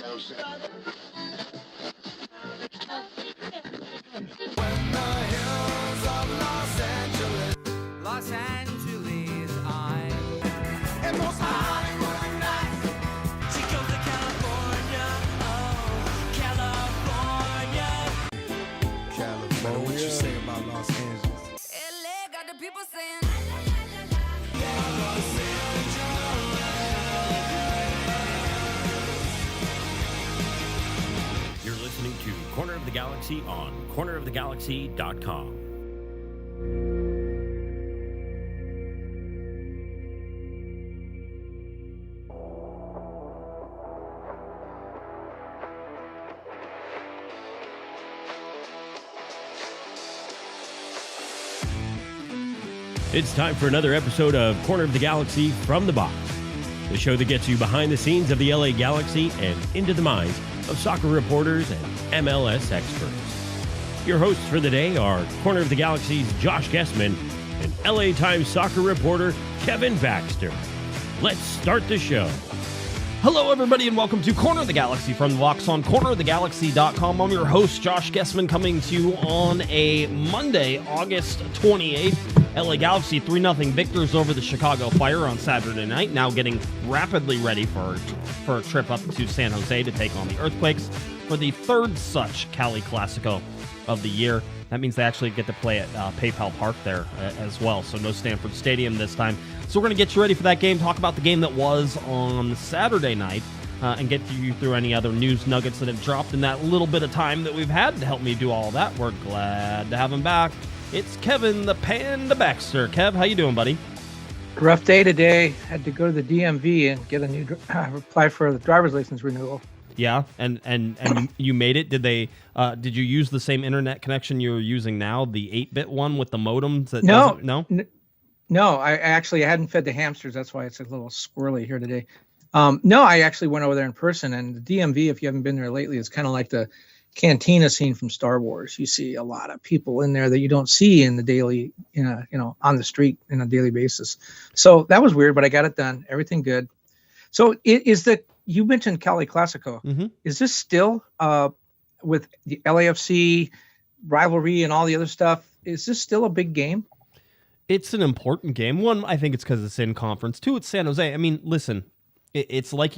Los Angeles, I'm and most Hollywood nights. She goes to California, oh, California. What you say about Los Angeles? LA got the people saying. You're listening to Corner of the Galaxy on cornerofthegalaxy.com. It's time for another episode of Corner of the Galaxy from the Box, the show that gets you behind the scenes of the LA Galaxy and into the minds of soccer reporters and MLS experts. Your hosts for the day are Corner of the Galaxy's Josh Guesman and LA Times soccer reporter Kevin Baxter. Let's start the show. Hello, everybody, and welcome to Corner of the Galaxy from the Box on cornerofthegalaxy.com. I'm your host, Josh Guesman, coming to you on a Monday, August 28th. LA Galaxy 3-0 victors over the Chicago Fire on Saturday night, now getting rapidly ready for a trip up to San Jose to take on the Earthquakes for the third such Cali Classico of the year. That means they actually get to play at PayPal Park there as well, so no Stanford Stadium this time. So we're going to get you ready for that game, talk about the game that was on Saturday night, and get you through any other news nuggets that have dropped in that little bit of time that we've had to help me do all that. We're glad to have him back. It's Kevin the Panda Baxter. Kev, how you doing, buddy? Rough day today. Had to go to the DMV and get a new apply for the driver's license renewal. Yeah, and you made it. Did you use the same internet connection you're using now, the 8-bit one with the modems? No, I actually hadn't fed the hamsters. That's why it's a little squirrely here today. No, I actually went over there in person, and the DMV, if you haven't been there lately, is kind of like the cantina scene from Star Wars. You see a lot of people in there that you don't see in the daily, on the street on a daily basis. So that was weird, but I got it done. Everything good. So you mentioned Cali Classico. Mm-hmm. Is this still with the LAFC rivalry and all the other stuff? Is this still a big game? It's an important game. One, I think it's because it's in conference. Two, it's San Jose. I mean, listen. It's like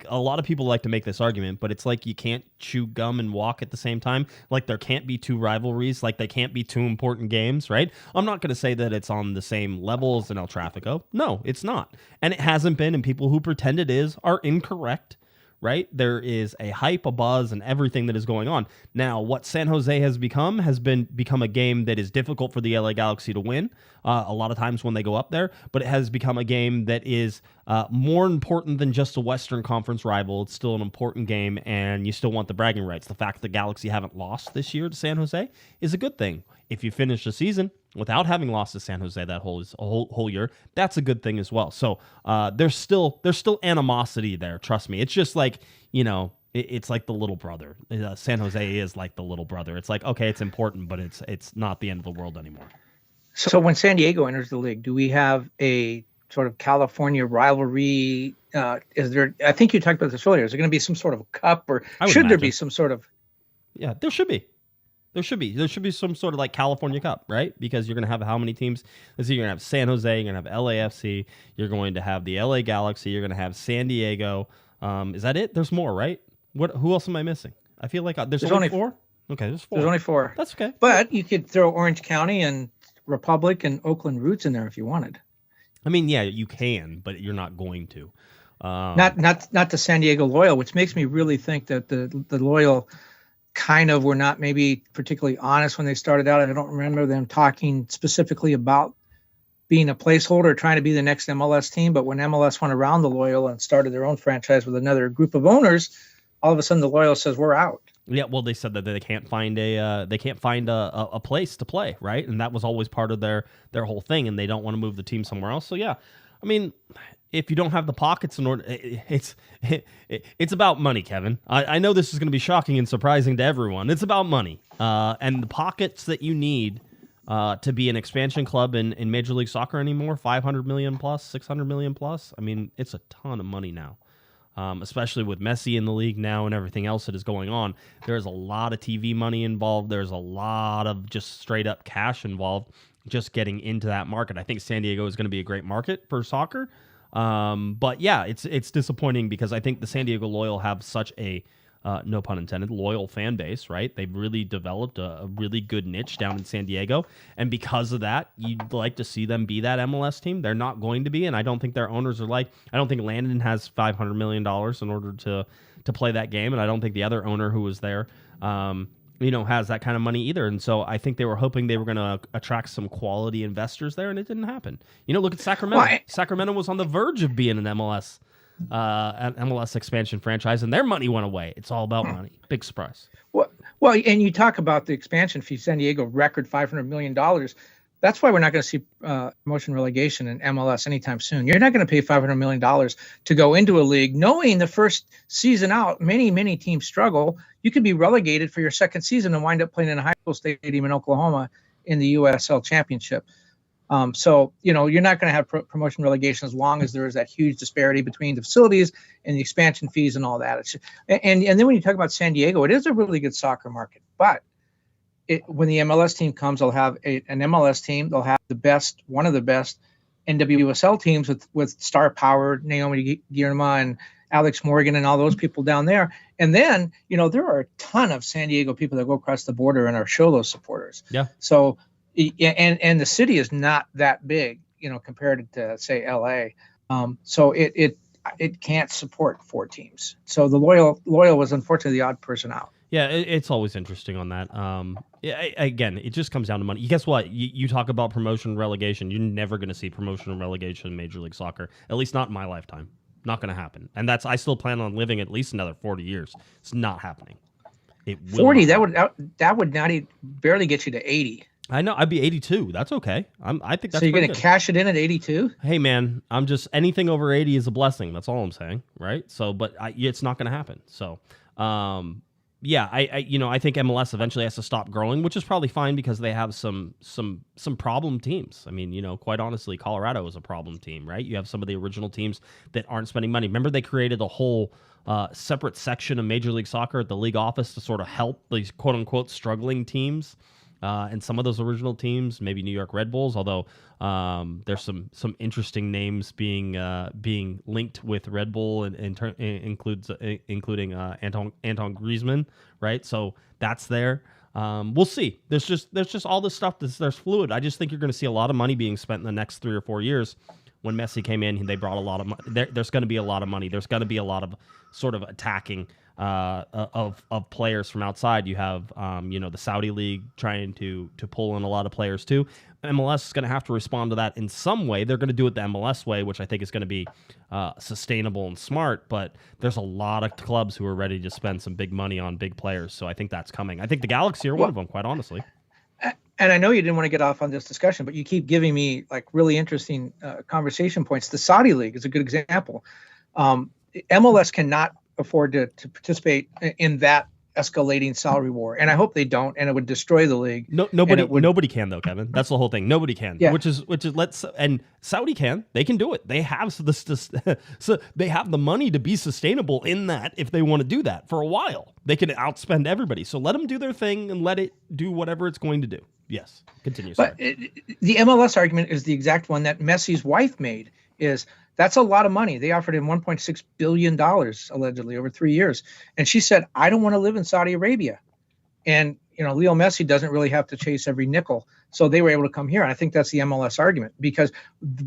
a lot of people like to make this argument, but it's like you can't chew gum and walk at the same time. Like there can't be two rivalries, like they can't be two important games, right? I'm not going to say that it's on the same level as an El Tráfico. No, it's not. And it hasn't been, and people who pretend it is are incorrect, right? There is a hype, a buzz, and everything that is going on. Now, what San Jose has become a game that is difficult for the LA Galaxy to win a lot of times when they go up there, but it has become a game that is more important than just a Western Conference rival. It's still an important game, and you still want the bragging rights. The fact the Galaxy haven't lost this year to San Jose is a good thing. If you finish the season without having lost to San Jose that whole year, that's a good thing as well. So there's still animosity there. Trust me. It's just like, it's like the little brother. San Jose is like the little brother. It's like, okay, it's important, but it's not the end of the world anymore. So when San Diego enters the league, do we have a sort of California rivalry? Is there? I think you talked about this earlier. Is there going to be some sort of cup, or should there be some sort of? Yeah, there should be. There should be some sort of like California Cup, right? Because you're going to have how many teams? Let's see, you're going to have San Jose, you're going to have LAFC, you're going to have the LA Galaxy, you're going to have San Diego. Is that it? There's more, right? Who else am I missing? I feel like there's only 4. Okay, there's 4. There's only 4. That's okay. But you could throw Orange County and Republic and Oakland Roots in there if you wanted. I mean, yeah, you can, but you're not going to. Not the San Diego Loyal, which makes me really think that the Loyal kind of were not maybe particularly honest when they started out. I don't remember them talking specifically about being a placeholder, trying to be the next MLS team. But when MLS went around the Loyal and started their own franchise with another group of owners, all of a sudden the Loyal says we're out. Yeah, well, they said that they can't find a place to play, right? And that was always part of their whole thing, and they don't want to move the team somewhere else. So yeah, I mean, if you don't have the pockets in order, it's about money, Kevin. I know this is going to be shocking and surprising to everyone. It's about money, and the pockets that you need to be an expansion club in Major League Soccer anymore. $500 million plus, $600 million plus. I mean, it's a ton of money now. especially with Messi in the league now and everything else that is going on. There's a lot of TV money involved. There's a lot of just straight up cash involved just getting into that market. I think San Diego is going to be a great market for soccer. But yeah, it's disappointing because I think the San Diego Loyal have such a no pun intended, loyal fan base, right? They've really developed a really good niche down in San Diego. And because of that, you'd like to see them be that MLS team. They're not going to be, and I don't think their owners are like, I don't think Landon has $500 million in order to play that game, and I don't think the other owner who was there, has that kind of money either. And so I think they were hoping they were going to attract some quality investors there, and it didn't happen. Look at Sacramento. Well, Sacramento was on the verge of being an MLS expansion franchise, and their money went away. It's all about money. Big surprise. Well, and you talk about the expansion fee. San Diego record $500 million. That's why we're not going to see promotion relegation in MLS anytime soon. You're not going to pay $500 million to go into a league knowing the first season out, many teams struggle. You could be relegated for your second season and wind up playing in a high school stadium in Oklahoma in the USL Championship. So you're not going to have promotion relegation as long as there is that huge disparity between the facilities and the expansion fees and all that. And then when you talk about San Diego, it is a really good soccer market. But when the MLS team comes, they'll have an MLS team. They'll have one of the best NWSL teams with star power, Naomi Girma and Alex Morgan and all those people down there. And then, there are a ton of San Diego people that go across the border and are Xolos supporters. Yeah. So, and the city is not that big, compared to say LA. So it can't support 4 teams. So the Loyal was unfortunately the odd person out. Yeah, it's always interesting on that. Again, it just comes down to money. Guess what? You talk about promotion and relegation. You're never going to see promotion and relegation in Major League Soccer, at least not in my lifetime. Not going to happen. And I still plan on living at least another 40 years. It's not happening. It will 40, not. that would not barely get you to 80. I know. I'd be 82. That's okay. I think that's so. You're going to cash it in at 82? Hey, man, I'm just anything over 80 is a blessing. That's all I'm saying, right? So, but it's not going to happen. So, yeah, I think MLS eventually has to stop growing, which is probably fine because they have some problem teams. I mean, quite honestly, Colorado is a problem team, right? You have some of the original teams that aren't spending money. Remember, they created a whole separate section of Major League Soccer at the league office to sort of help these quote unquote struggling teams. And some of those original teams, maybe New York Red Bulls, although there's some interesting names being linked with Red Bull and including Anton Guesman, right? So that's there. We'll see. There's just all this stuff there's fluid. I just think you're going to see a lot of money being spent in the next 3 or 4 years. When Messi came in, they brought a lot of money. There's going to be a lot of money. There's going to be a lot of sort of attacking of players from outside. You have the Saudi league trying to pull in a lot of players too. MLS is going to have to respond to that in some way. They're going to do it the MLS way, which I think is going to be sustainable and smart. But there's a lot of clubs who are ready to spend some big money on big players. So I think that's coming. I think the Galaxy are one of them, quite honestly. And I know you didn't want to get off on this discussion, but you keep giving me like really interesting conversation points. The Saudi League is a good example. MLS cannot afford to participate in that escalating salary war, and I hope they don't. And it would destroy the league. Nobody can though, Kevin. That's the whole thing. Nobody can. Yeah. Which is and Saudi can. They can do it. They have this so they have the money to be sustainable in that if they want to do that for a while. They can outspend everybody. So let them do their thing and let it do whatever it's going to do. Yes. Continue. But the MLS argument is the exact one that Messi's wife made. That's a lot of money. They offered him $1.6 billion allegedly over 3 years. And she said, I don't want to live in Saudi Arabia. And, Leo Messi doesn't really have to chase every nickel. So they were able to come here. And I think that's the MLS argument, because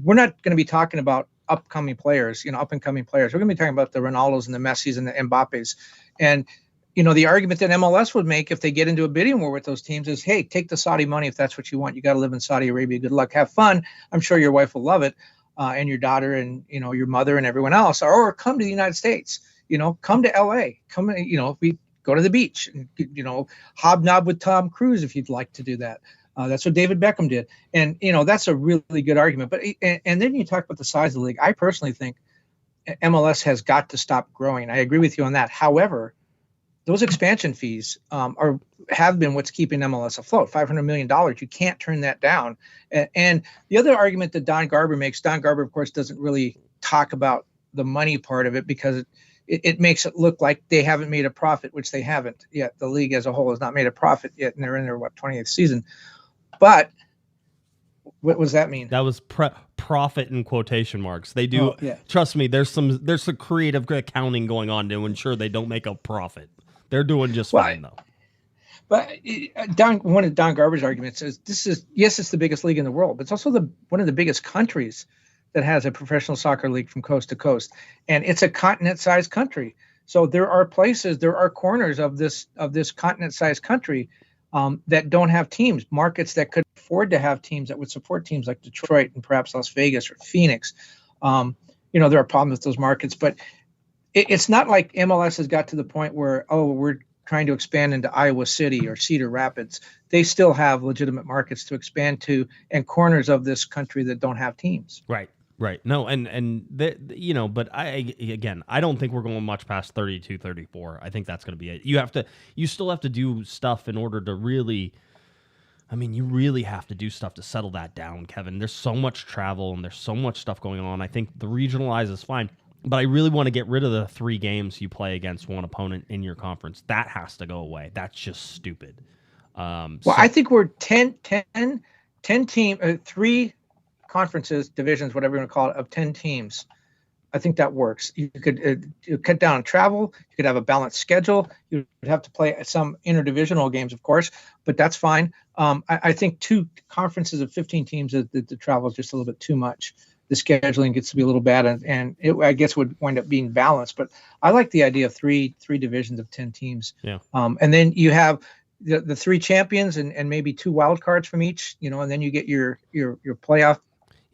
we're not going to be talking about up and coming players. We're going to be talking about the Ronaldos and the Messis and the Mbappes. And, the argument that MLS would make if they get into a bidding war with those teams is, hey, take the Saudi money if that's what you want. You got to live in Saudi Arabia. Good luck. Have fun. I'm sure your wife will love it. And your daughter and, your mother and everyone else, or come to the United States, come to LA, we go to the beach, and, hobnob with Tom Cruise if you'd like to do that. That's what David Beckham did. And, that's a really good argument. But and then you talk about the size of the league. I personally think MLS has got to stop growing. I agree with you on that. However, those expansion fees have been what's keeping MLS afloat. $500 million. You can't turn that down. And the other argument that Don Garber makes, Don Garber, of course, doesn't really talk about the money part of it because, it makes it look like they haven't made a profit, which they haven't yet. The league as a whole has not made a profit yet, and they're in their 20th season. But what does that mean? That was profit in quotation marks. They do. Oh, yeah. Trust me. There's some creative accounting going on to ensure they don't make a profit. They're doing just fine though. But one of Don Garber's arguments is it's the biggest league in the world, but it's also one of the biggest countries that has a professional soccer league from coast to coast, and it's a continent-sized country. So there are corners of this continent-sized country that don't have teams, markets that could afford to have teams that would support teams like Detroit and perhaps Las Vegas or Phoenix. There are problems with those markets, but it's not like MLS has got to the point where, we're trying to expand into Iowa City or Cedar Rapids. They still have legitimate markets to expand to and corners of this country that don't have teams. Right. No, but I don't think we're going much past 32, 34. I think that's going to be it. You still have to do stuff in order to really, you really have to do stuff to settle that down, Kevin. There's so much travel and there's so much stuff going on. I think the regionalize is fine, but I really want to get rid of the 3 games you play against one opponent in your conference. That has to go away. That's just stupid. I think we're 10 team, 3 conferences, divisions, whatever you want to call it, of 10 teams. I think that works. You could cut down on travel. You could have a balanced schedule. You would have to play some interdivisional games, of course, but that's fine. I think 2 conferences of 15 teams, the travel is just a little bit too much. The scheduling gets to be a little bad, and it, I guess, would wind up being balanced. But I like the idea of three divisions of 10 teams. Yeah. And then you have the 3 champions and maybe 2 wild cards from each, and then you get your playoff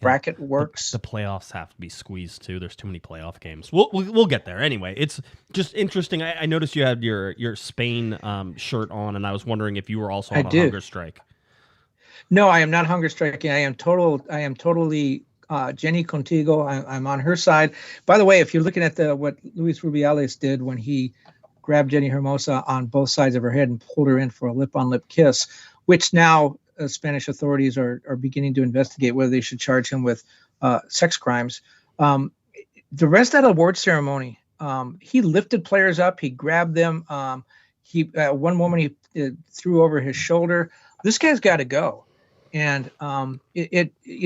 bracket works. The playoffs have to be squeezed too. There's too many playoff games. We'll get there anyway. It's just interesting. I noticed you had your Spain shirt on, and I was wondering if you were also on a hunger strike. No, I am not hunger striking. I am totally Jenny Contigo. I'm on her side. By the way, if you're looking at what Luis Rubiales did when he grabbed Jenny Hermosa on both sides of her head and pulled her in for a lip-on-lip kiss, which now Spanish authorities are beginning to investigate whether they should charge him with sex crimes. The rest of that award ceremony, he lifted players up. He grabbed them. One woman he threw over his shoulder. This guy's got to go. And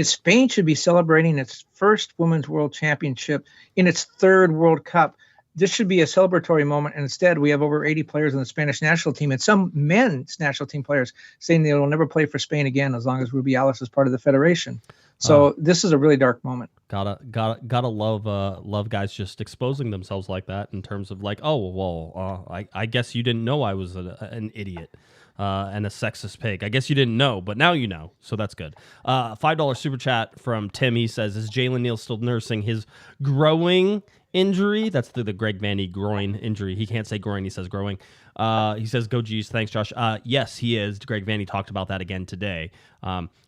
Spain should be celebrating its first Women's World Championship in its 3rd World Cup. This should be a celebratory moment, and instead we have over 80 players on the Spanish national team and some men's national team players saying they will never play for Spain again as long as Rubiales is part of the federation. So this is a really dark moment. Gotta love guys just exposing themselves like that in terms of like, I guess you didn't know I was an idiot and a sexist pig. I guess you didn't know, but now you know, so that's good. $5 super chat from Tim. He says, is Jalen Neal still nursing his growing injury? That's the Greg Vanny groin injury. He can't say groin, he says growing. He says, go G's. Thanks, Josh. Yes, he is. Greg Vanny talked about that again today.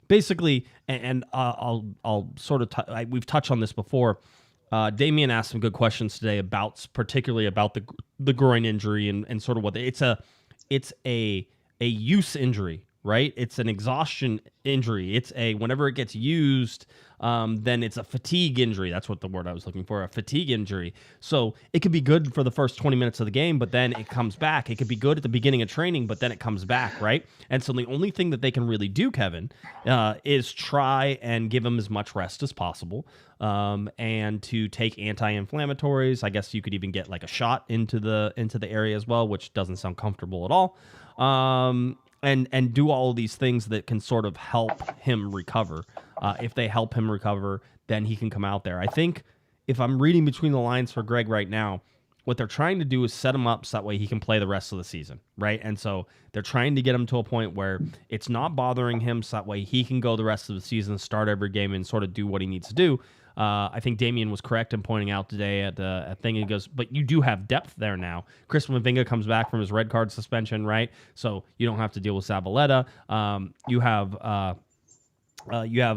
Basically, and I'll sort of we've touched on this before. Damian asked some good questions today particularly about the groin injury and sort of what it's a use injury, right? It's an exhaustion injury. It's whenever it gets used, then it's a fatigue injury. That's what the word I was looking for, a fatigue injury. So it could be good for the first 20 minutes of the game, but then it comes back. It could be good at the beginning of training, but then it comes back, right? And so the only thing that they can really do, Kevin, is try and give him as much rest as possible, and to take anti-inflammatories. I guess you could even get like a shot into the area as well, which doesn't sound comfortable at all. And do all of these things that can sort of help him recover. If they help him recover, then he can come out there. I think if I'm reading between the lines for Greg right now, what they're trying to do is set him up so that way he can play the rest of the season, right? And so they're trying to get him to a point where it's not bothering him so that way he can go the rest of the season, start every game, and sort of do what he needs to do. I think Damian was correct in pointing out today at the thing. He goes, but you do have depth there now. Chris Mavinga comes back from his red card suspension, right? So you don't have to deal with Zabaleta. You have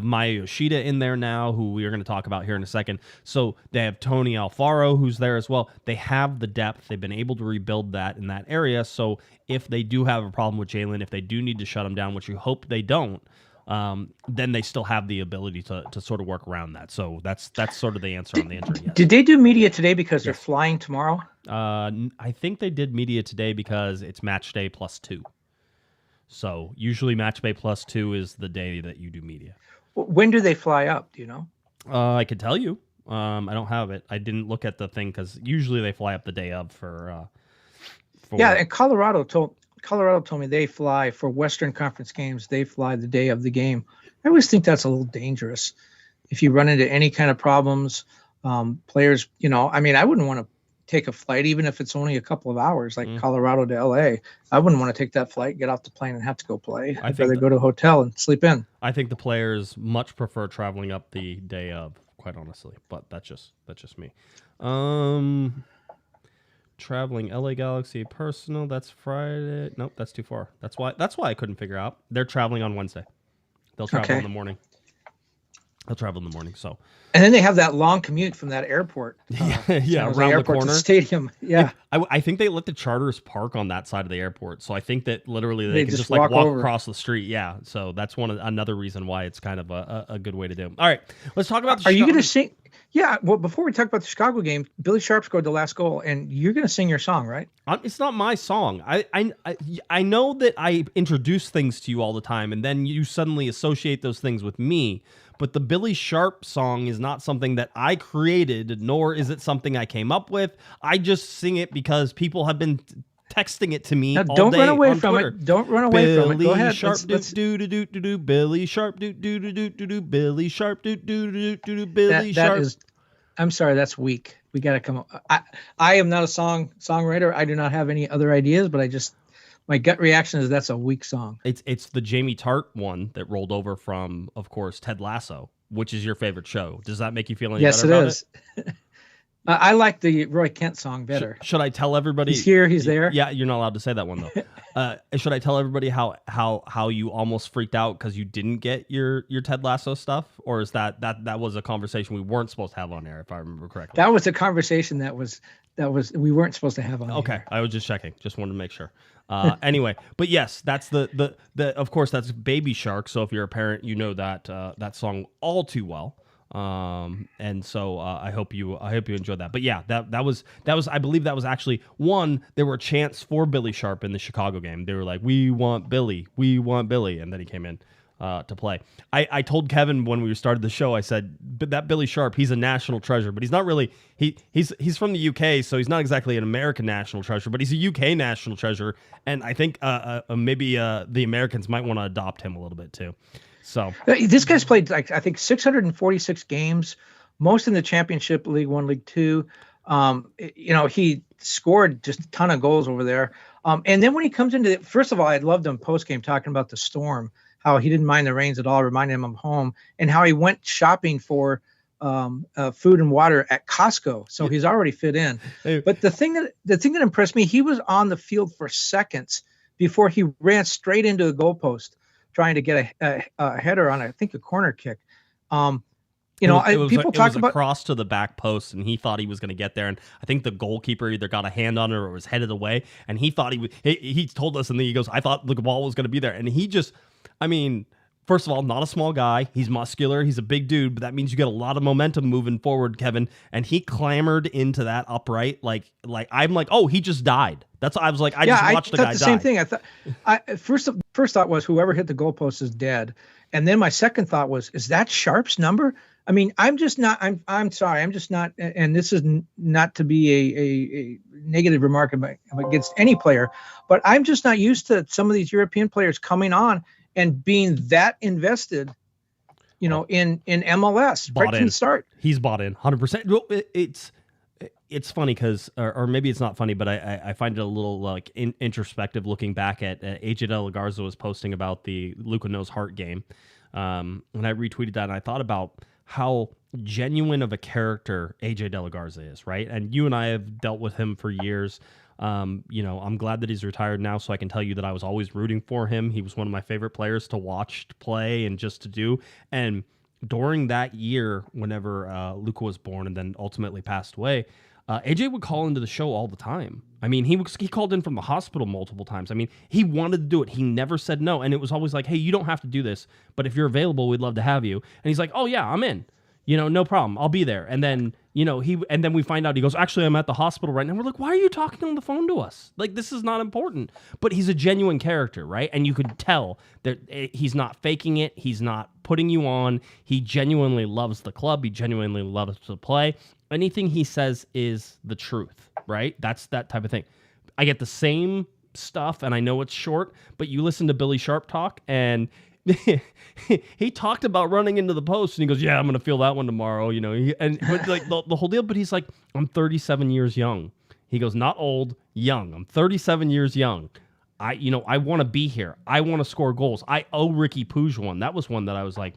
Maya Yoshida in there now, who we are going to talk about here in a second. So they have Tony Alfaro, who's there as well. They have the depth. They've been able to rebuild that in that area. So if they do have a problem with Jalen, if they do need to shut him down, which you hope they don't, then they still have the ability to sort of work around that. So that's sort of the answer on the injury. Yes. Did they do media today because they're flying tomorrow? I think they did media today because it's match day +2. So usually match day +2 is the day that you do media. When do they fly up? Do you know? I could tell you. I don't have it. I didn't look at the thing because usually they fly up the day of for Yeah, and Colorado told me they fly for Western Conference games. They fly the day of the game. I always think that's a little dangerous. If you run into any kind of problems, players, I mean, I wouldn't want to take a flight, even if it's only a couple of hours, like Colorado to LA. I wouldn't want to take that flight, get off the plane, and have to go play. I'd rather go to a hotel and sleep in. I think the players much prefer traveling up the day of, quite honestly, but that's just me. Traveling LA Galaxy personal, that's Friday. Nope, that's too far. That's why I couldn't figure out. They're traveling on Wednesday. They'll travel in the morning. They'll travel in the morning. So, and then they have that long commute from that airport. Around the corner, to the stadium. Yeah, I think they let the charters park on that side of the airport. So I think that literally they can just like walk across the street. Yeah, so that's another reason why it's kind of a good way to do. All right, let's talk about. Are you going to sing? Yeah, well, before we talk about the Chicago game, Billy Sharp scored the last goal, and you're going to sing your song, right? It's not my song. I know that I introduce things to you all the time, and then you suddenly associate those things with me. But the Billy Sharp song is not something that I created, nor is it something I came up with. I just sing it because people have been texting it to me all day on Twitter. Don't run away from it. Don't run away from it. Go ahead. Sharp do do do do do Billy Sharp do do do do do do Billy Sharp do do do do do Billy Sharp. I'm sorry, that's weak. We got to come up. I am not a songwriter. I do not have any other ideas, but my gut reaction is that's a weak song. It's the Jamie Tart one that rolled over from, of course, Ted Lasso, which is your favorite show. Does that make you feel any better about it? Yes, it is. I like the Roy Kent song better. Should I tell everybody? He's here, he's there. Yeah, you're not allowed to say that one though. Should I tell everybody how you almost freaked out because you didn't get your Ted Lasso stuff, or is that was a conversation we weren't supposed to have on air, if I remember correctly? That was a conversation that was we weren't supposed to have on air. Okay, I was just checking. Just wanted to make sure. Anyway, but yes, that's the of course that's Baby Shark. So if you're a parent, you know that song all too well. And so I hope you enjoyed that. But yeah, that was I believe that was actually one. There were chants for Billy Sharp in the Chicago game. They were like, "We want Billy, and then he came in to play. I told Kevin when we started the show, I said, "But that Billy Sharp, he's a national treasure, but he's not really. He's from the UK, so he's not exactly an American national treasure, but he's a UK national treasure, and I think maybe the Americans might want to adopt him a little bit too." So this guy's played I think 646 games, most in the Championship, League One, League Two. He scored just a ton of goals over there. And then when he comes into first of all, I loved him post game talking about the Storm, how he didn't mind the rains at all, reminded him of home, and how he went shopping for food and water at Costco. So he's already fit in. But the thing that impressed me, he was on the field for seconds before he ran straight into the goalpost, trying to get a header on, I think, a corner kick. People talk about cross to the back post, and he thought he was going to get there. And I think the goalkeeper either got a hand on it or was headed away. And he thought he told us, and then he goes, "I thought the ball was going to be there." And he just, first of all, not a small guy. He's muscular. He's a big dude, but that means you get a lot of momentum moving forward, Kevin. And he clambered into that upright like I'm like, oh, he just died. That's I was like, I just watched the guy die. The same thing. I thought first thought was whoever hit the goalpost is dead, and then my second thought was, is that Sharp's number? I'm just not. I'm sorry. I'm just not. And this is not to be a negative remark against any player, but I'm just not used to some of these European players coming on and being that invested, in MLS right from the start. He's bought in 100%. Well, it's funny because, or maybe it's not funny, but I find it a little like introspective looking back at AJ De La Garza was posting about the Luka Knows Heart game. When I retweeted that, and I thought about how genuine of a character AJ De La Garza is, right? And you and I have dealt with him for years. I'm glad that he's retired now, so I can tell you that I was always rooting for him. He was one of my favorite players to watch play and just to do. And during that year, whenever Luka was born and then ultimately passed away, AJ would call into the show all the time. I mean, he called in from the hospital multiple times. I mean, he wanted to do it. He never said no. And it was always like, hey, you don't have to do this, but if you're available, we'd love to have you. And he's like, oh, yeah, I'm in. No problem. I'll be there. And then, and then we find out, he goes, actually, I'm at the hospital right now. We're like, why are you talking on the phone to us? Like, this is not important. But he's a genuine character, right? And you could tell that he's not faking it. He's not putting you on. He genuinely loves the club. He genuinely loves to play. Anything he says is the truth, right? That's that type of thing. I get the same stuff, and I know it's short, but you listen to Billy Sharp talk, and he talked about running into the post, and he goes, yeah, I'm going to feel that one tomorrow, but like the whole deal. But he's like, I'm 37 years young. He goes, not old, young. I'm 37 years young. I want to be here. I want to score goals. I owe Riqui Puig one. That was one that I was like,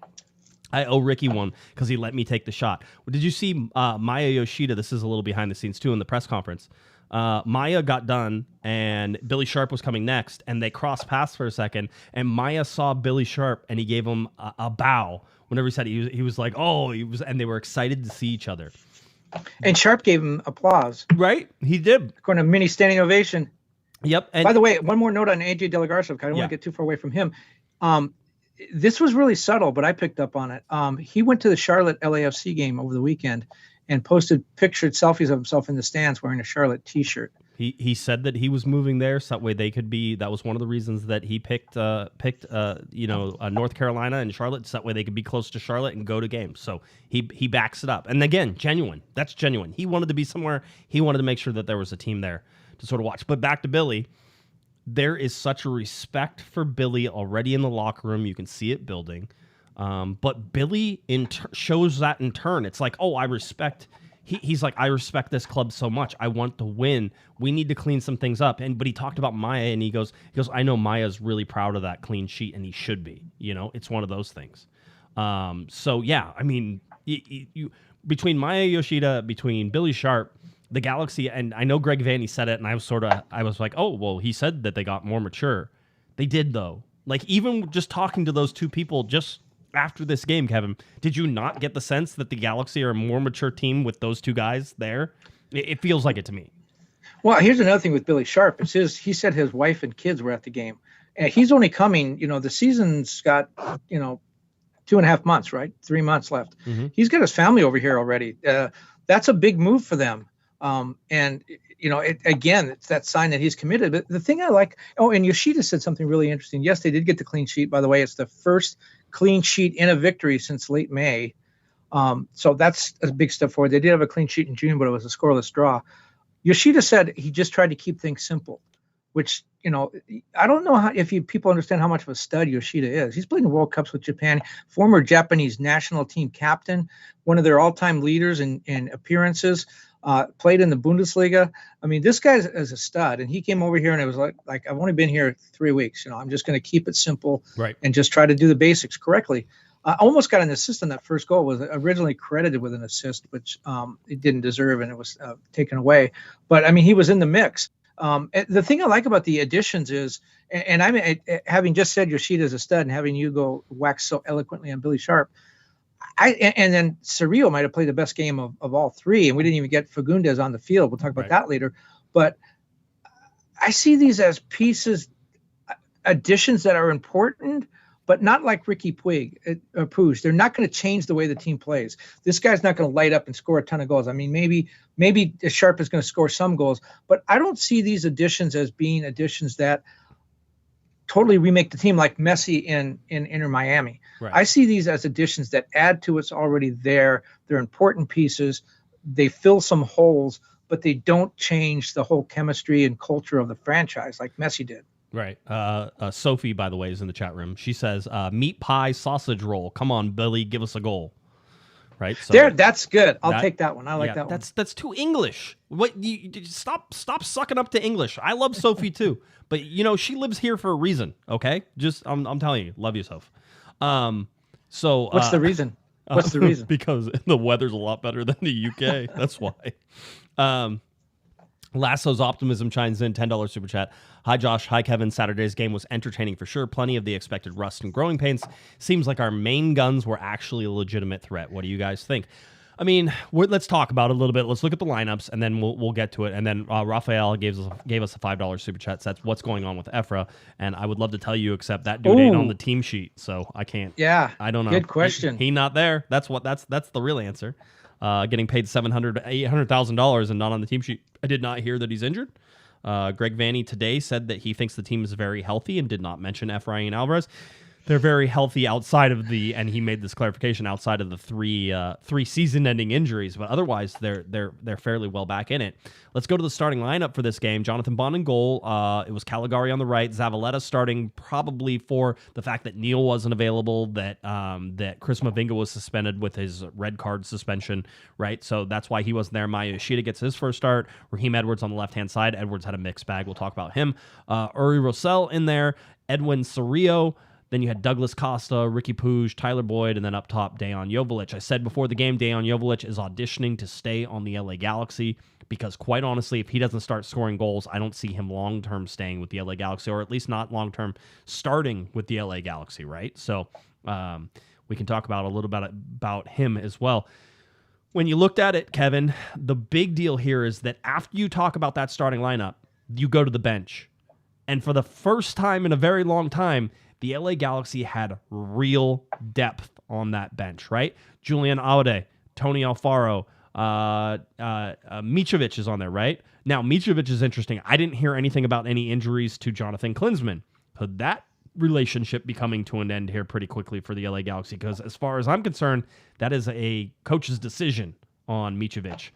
I owe Ricky one because he let me take the shot. Did you see Maya Yoshida? This is a little behind the scenes too in the press conference. Maya got done, and Billy Sharp was coming next, and they crossed paths for a second, and Maya saw Billy Sharp, and he gave him a bow. Whenever he said it, he was like, oh, and they were excited to see each other. And Sharp gave him applause. Right? He did. According to mini standing ovation. Yep. And by the way, one more note on AJ De La Garza, because I don't want to get too far away from him. This was really subtle, but I picked up on it. He went to the Charlotte LAFC game over the weekend and posted pictured selfies of himself in the stands wearing a Charlotte T-shirt. He said that he was moving there so that way they could be. That was one of the reasons that he picked North Carolina and Charlotte, so that way they could be close to Charlotte and go to games. So he backs it up. And again, genuine. That's genuine. He wanted to be somewhere. He wanted to make sure that there was a team there to sort of watch. But back to Billy. There is such a respect for Billy already in the locker room. You can see it building. But Billy shows that in turn. It's like, oh, I respect. He's like, I respect this club so much. I want to win. We need to clean some things up. But he talked about Maya, and he goes, I know Maya's really proud of that clean sheet, and he should be. It's one of those things. So yeah, I mean, you between Maya Yoshida, between Billy Sharp, the Galaxy, and I know Greg Vanney said it, and I was like, oh, well, he said that they got more mature. They did, though. Like, even just talking to those two people just after this game, Kevin, did you not get the sense that the Galaxy are a more mature team with those two guys there? It feels like it to me. Well, here's another thing with Billy Sharp. He said his wife and kids were at the game. And he's only coming, the season's got, 2.5 months, right? 3 months left. Mm-hmm. He's got his family over here already. That's a big move for them. Again, it's that sign that he's committed. But the thing I like, and Yoshida said something really interesting. Yes, they did get the clean sheet. By the way, it's the first clean sheet in a victory since late May. So that's a big step forward. They did have a clean sheet in June, but it was a scoreless draw. Yoshida said he just tried to keep things simple, which, I don't know if people understand how much of a stud Yoshida is. He's played in World Cups with Japan, former Japanese national team captain, one of their all-time leaders in appearances. Played in the Bundesliga. I mean, this guy is a stud, and he came over here, and it was like I've only been here 3 weeks. I'm just going to keep it simple, right, and just try to do the basics correctly. I almost got an assist on that first goal. Was originally credited with an assist, which it didn't deserve, and it was taken away. But I mean, he was in the mix. The thing I like about the additions is, and I'm having just said Yoshida is a stud, and having you go wax so eloquently on Billy Sharp. And then Cerrillo might have played the best game of all three, and we didn't even get Fagundez on the field. We'll talk about that later. But I see these as pieces, additions that are important, but not like Riqui Puig. They're not going to change the way the team plays. This guy's not going to light up and score a ton of goals. I mean, maybe Sharp is going to score some goals, but I don't see these additions as being additions that totally remake the team like Messi in Inter Miami. Right. I see these as additions that add to what's already there. They're important pieces. They fill some holes, but they don't change the whole chemistry and culture of the franchise like Messi did. Right. Sophie, by the way, is in the chat room. She says, meat pie sausage roll. Come on, Billy, give us a goal. Right. So that's good. I'll take that one. I like that one. That's too English. What you stop sucking up to English. I love Sophie too, but she lives here for a reason. Okay, just I'm telling you, love you, Soph. So what's the reason? What's the reason? Because the weather's a lot better than the UK. That's why. Lasso's Optimism chimes in, $10 super chat. Hi, Josh. Hi, Kevin. Saturday's game was entertaining for sure. Plenty of the expected rust and growing pains. Seems like our main guns were actually a legitimate threat. What do you guys think? I mean, let's talk about it a little bit. Let's look at the lineups, and then we'll get to it. And then Raphael gave us a $5 super chat. So that's what's going on with Efra, and I would love to tell you, except that dude ain't on the team sheet, so I can't. Yeah, I don't know. Good question. He not there. That's the real answer. Getting paid $800,000 and not on the team sheet. I did not hear that he's injured. Greg Vanny today said that he thinks the team is very healthy and did not mention Efrain Alvarez. They're very healthy outside of and he made this clarification, outside of the three season-ending injuries, but otherwise they're fairly well back in it. Let's go to the starting lineup for this game. Jonathan Bond in goal. It was Caligari on the right. Zavaleta starting, probably for the fact that Neal wasn't available, that Chris Mavinga was suspended with his red card suspension, right? So that's why he wasn't there. Maya Yoshida gets his first start. Raheem Edwards on the left-hand side. Edwards had a mixed bag. We'll talk about him. Uri Rosell in there. Edwin Cerrillo. Then you had Douglas Costa, Riqui Puig, Tyler Boyd, and then up top, Dejan Joveljic. I said before the game, Dejan Joveljic is auditioning to stay on the LA Galaxy because, quite honestly, if he doesn't start scoring goals, I don't see him long-term staying with the LA Galaxy, or at least not long-term starting with the LA Galaxy, right? So we can talk about a little bit about him as well. When you looked at it, Kevin, the big deal here is that after you talk about that starting lineup, you go to the bench. And for the first time in a very long time, the LA Galaxy had real depth on that bench, right? Julian Aude, Tony Alfaro, Mitrovic is on there, right? Now, Mitrovic is interesting. I didn't hear anything about any injuries to Jonathan Klinsmann. Could that relationship be coming to an end here pretty quickly for the LA Galaxy? Because as far as I'm concerned, that is a coach's decision on Mitrovic.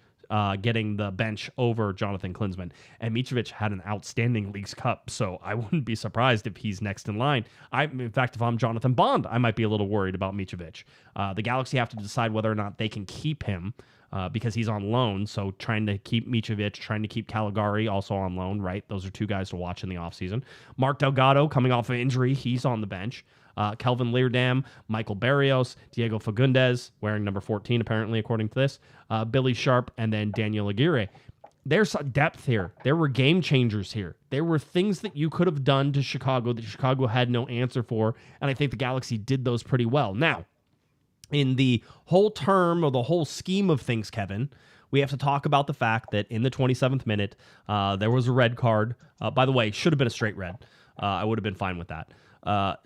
Getting the bench over Jonathan Klinsmann. And Mitrovic had an outstanding Leagues Cup, so I wouldn't be surprised if he's next in line. In fact, if I'm Jonathan Bond, I might be a little worried about Mitrovic. The Galaxy have to decide whether or not they can keep him because he's on loan, so trying to keep Mitrovic, trying to keep Caligari also on loan, right? Those are two guys to watch in the offseason. Mark Delgado, coming off of injury, he's on the bench. Kelvin Leerdam, Michael Barrios, Diego Fagundez, wearing number 14 apparently according to this, Billy Sharp, and then Daniel Aguirre. There's depth here. There were game changers here. There were things that you could have done to Chicago that Chicago had no answer for, and I think the Galaxy did those pretty well. Now, in the whole term or the whole scheme of things, Kevin, we have to talk about the fact that in the 27th minute, there was a red card. By the way, should have been a straight red. I would have been fine with that.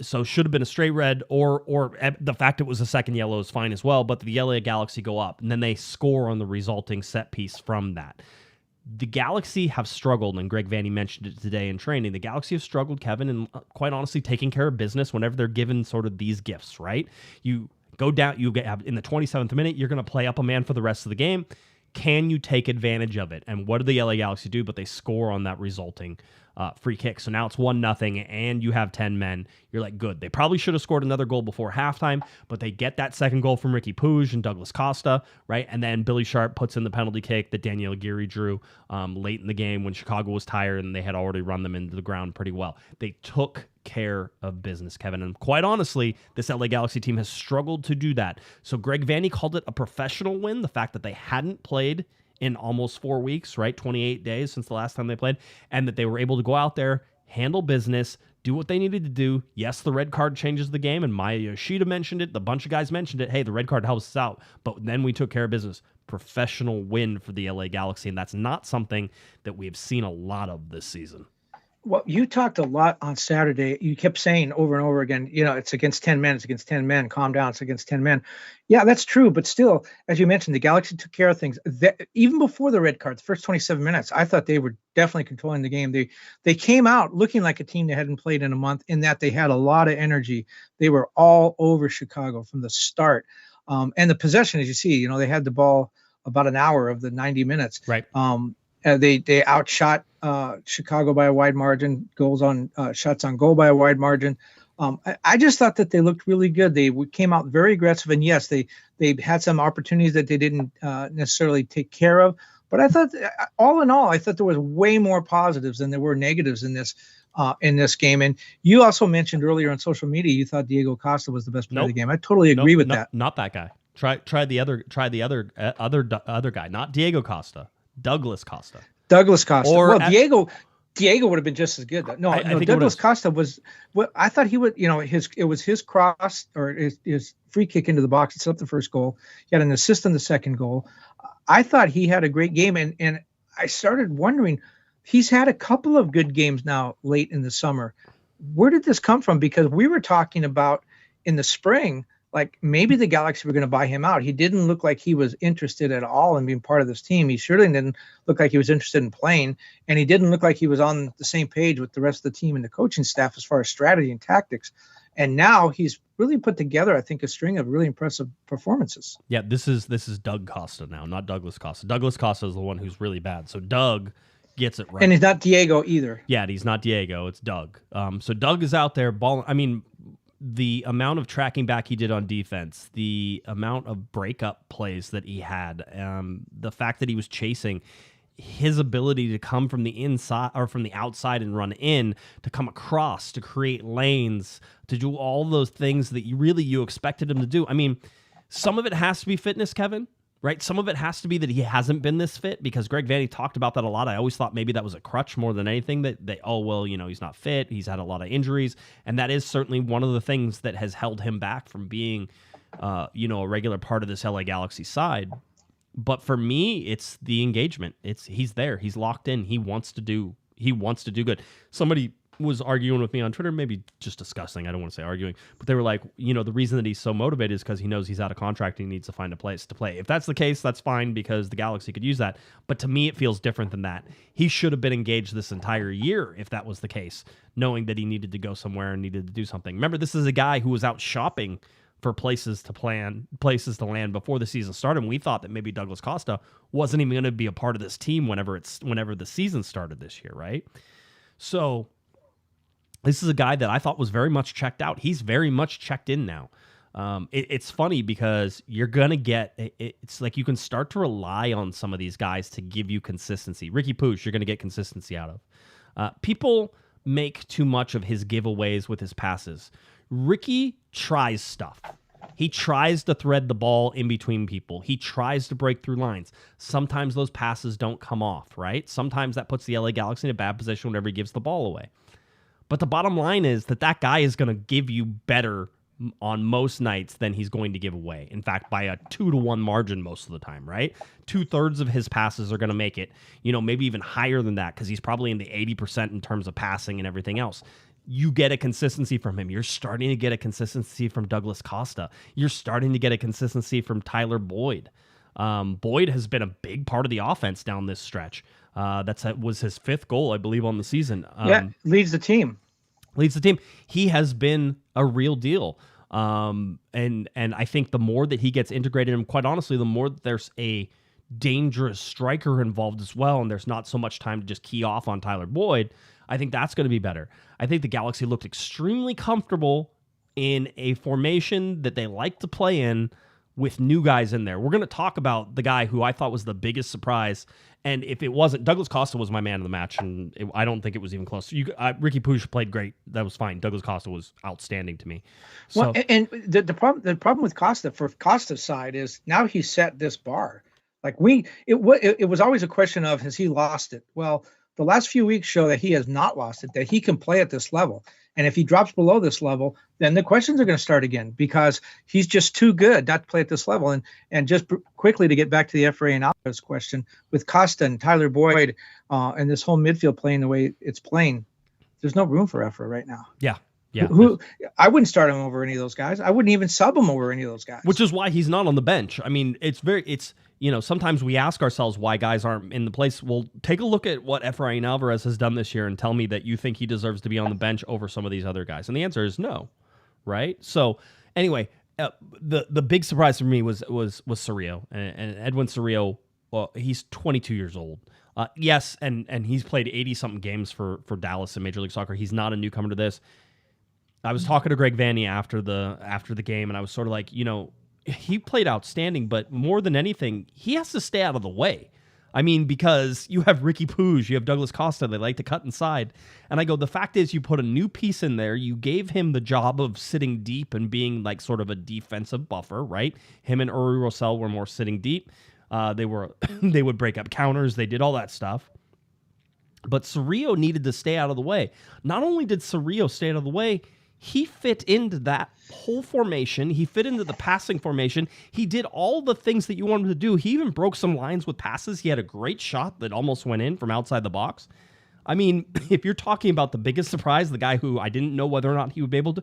So should have been a straight red, or the fact it was a second yellow is fine as well, but the LA Galaxy go up, and then they score on the resulting set piece from that. The Galaxy have struggled, and Greg Vanny mentioned it today in training. The Galaxy have struggled, Kevin, and quite honestly, taking care of business whenever they're given sort of these gifts, right? You go down, in the 27th minute, you're going to play up a man for the rest of the game. Can you take advantage of it? And what do the LA Galaxy do? But they score on that resulting free kick. So now it's 1-0, and you have 10 men. You're like, good. They probably should have scored another goal before halftime, but they get that second goal from Riqui Puig and Douglas Costa, right? And then Billy Sharp puts in the penalty kick that Daniel Aguirre drew late in the game when Chicago was tired and they had already run them into the ground pretty well. They took care of business, Kevin. And quite honestly, this LA Galaxy team has struggled to do that. So Greg Vanny called it a professional win, the fact that they hadn't played in almost 4 weeks, right? 28 days since the last time they played, and that they were able to go out there, handle business, do what they needed to do. Yes, the red card changes the game, and Maya Yoshida mentioned it. The bunch of guys mentioned it. Hey, the red card helps us out, but then we took care of business. Professional win for the LA Galaxy, and that's not something that we have seen a lot of this season. Well, you talked a lot on Saturday. You kept saying over and over again, it's against 10 men. It's against 10 men. Calm down. It's against 10 men. Yeah, that's true. But still, as you mentioned, the Galaxy took care of things. Even before the red card, the first 27 minutes, I thought they were definitely controlling the game. They came out looking like a team that hadn't played in a month, in that they had a lot of energy. They were all over Chicago from the start. And the possession, as you see, they had the ball about an hour of the 90 minutes. Right. They outshot Chicago by a wide margin, shots on goal by a wide margin. I just thought that they looked really good. They came out very aggressive, and yes, they had some opportunities that they didn't necessarily take care of. But I thought, all in all, I thought there was way more positives than there were negatives in this game. And you also mentioned earlier on social media you thought Diego Costa was the best player of the game. I totally agree with that. Not that guy. Try the other guy, not Diego Costa. Douglas Costa. Diego. Diego would have been just as good. No, I think Douglas Costa was. Well, I thought he would. It was his cross or his free kick into the box. It set up the first goal. He had an assist on the second goal. I thought he had a great game, and I started wondering. He's had a couple of good games now late in the summer. Where did this come from? Because we were talking about in the spring, like maybe the Galaxy were going to buy him out. He didn't look like he was interested at all in being part of this team. He surely didn't look like he was interested in playing, and he didn't look like he was on the same page with the rest of the team and the coaching staff as far as strategy and tactics. And now he's really put together, I think, a string of really impressive performances. Yeah, this is Doug Costa now, not Douglas Costa. Douglas Costa is the one who's really bad. So Doug gets it right. And he's not Diego either. Yeah, he's not Diego. It's Doug. So Doug is out there balling. I mean, the amount of tracking back he did on defense, the amount of breakup plays that he had, the fact that he was chasing, his ability to come from the inside or from the outside and run in, to come across, to create lanes, to do all those things that you expected him to do. I mean, some of it has to be fitness, Kevin, right? Some of it has to be that he hasn't been this fit, because Greg Vanney talked about that a lot. I always thought maybe that was a crutch more than anything, that he's not fit. He's had a lot of injuries. And that is certainly one of the things that has held him back from being, a regular part of this LA Galaxy side. But for me, it's the engagement. He's there. He's locked in. He wants to do good. Somebody was arguing with me on Twitter, maybe just discussing. I don't want to say arguing, but they were like, the reason that he's so motivated is because he knows he's out of contract and he needs to find a place to play. If that's the case, that's fine, because the Galaxy could use that. But to me, it feels different than that. He should have been engaged this entire year if that was the case, knowing that he needed to go somewhere and needed to do something. Remember, this is a guy who was out shopping for places to land before the season started. And we thought that maybe Douglas Costa wasn't even going to be a part of this team whenever the season started this year, right? So this is a guy that I thought was very much checked out. He's very much checked in now. It's funny because you're going to get, it's like you can start to rely on some of these guys to give you consistency. Riqui Puig, you're going to get consistency out of. People make too much of his giveaways with his passes. Riqui tries stuff. He tries to thread the ball in between people. He tries to break through lines. Sometimes those passes don't come off, right? Sometimes that puts the LA Galaxy in a bad position whenever he gives the ball away. But the bottom line is that guy is going to give you better on most nights than he's going to give away. In fact, by a 2-1 margin most of the time, right? 2/3 of his passes are going to make it, maybe even higher than that, because he's probably in the 80% in terms of passing and everything else. You get a consistency from him. You're starting to get a consistency from Douglas Costa. You're starting to get a consistency from Tyler Boyd. Boyd has been a big part of the offense down this stretch. That was his 5th goal, I believe, on the season. Leads the team. He has been a real deal. And I think the more that he gets integrated, and quite honestly, the more that there's a dangerous striker involved as well, and there's not so much time to just key off on Tyler Boyd, I think that's going to be better. I think the Galaxy looked extremely comfortable in a formation that they like to play in with new guys in there. We're going to talk about the guy who I thought was the biggest surprise, and if it wasn't, Douglas Costa was my man of the match, and I don't think it was even close. Riqui Puig played great. That was fine. Douglas Costa was outstanding to me. So, well, and the problem with Costa, for Costa's side, is now he set this bar. Like it was always a question of, has he lost it? Well, the last few weeks show that he has not lost it, that he can play at this level. And if he drops below this level, then the questions are going to start again, because he's just too good not to play at this level. And just quickly to get back to the Efrain Alvarez question, with Costa and Tyler Boyd and this whole midfield playing the way it's playing, there's no room for Efra right now. Yeah. I wouldn't start him over any of those guys. I wouldn't even sub him over any of those guys. Which is why he's not on the bench. I mean, sometimes we ask ourselves why guys aren't in the place. Well, take a look at what Efrain Alvarez has done this year and tell me that you think he deserves to be on the bench over some of these other guys. And the answer is no, right? So anyway, the big surprise for me was Cerrillo. And Edwin Cerrillo, well, he's 22 years old. Yes, and he's played 80-something games for Dallas in Major League Soccer. He's not a newcomer to this. I was talking to Greg Vanney after the game, and I was sort of like, he played outstanding, but more than anything, he has to stay out of the way. I mean, because you have Riqui Puig, you have Douglas Costa, they like to cut inside. And I go, the fact is you put a new piece in there, you gave him the job of sitting deep and being like sort of a defensive buffer, right? Him and Uri Rosell were more sitting deep. They would break up counters, they did all that stuff. But Cerrillo needed to stay out of the way. Not only did Cerrillo stay out of the way, he fit into that whole formation. He fit into the passing formation. He did all the things that you want him to do. He even broke some lines with passes. He had a great shot that almost went in from outside the box. I mean, if you're talking about the biggest surprise, the guy who I didn't know whether or not he would be able to,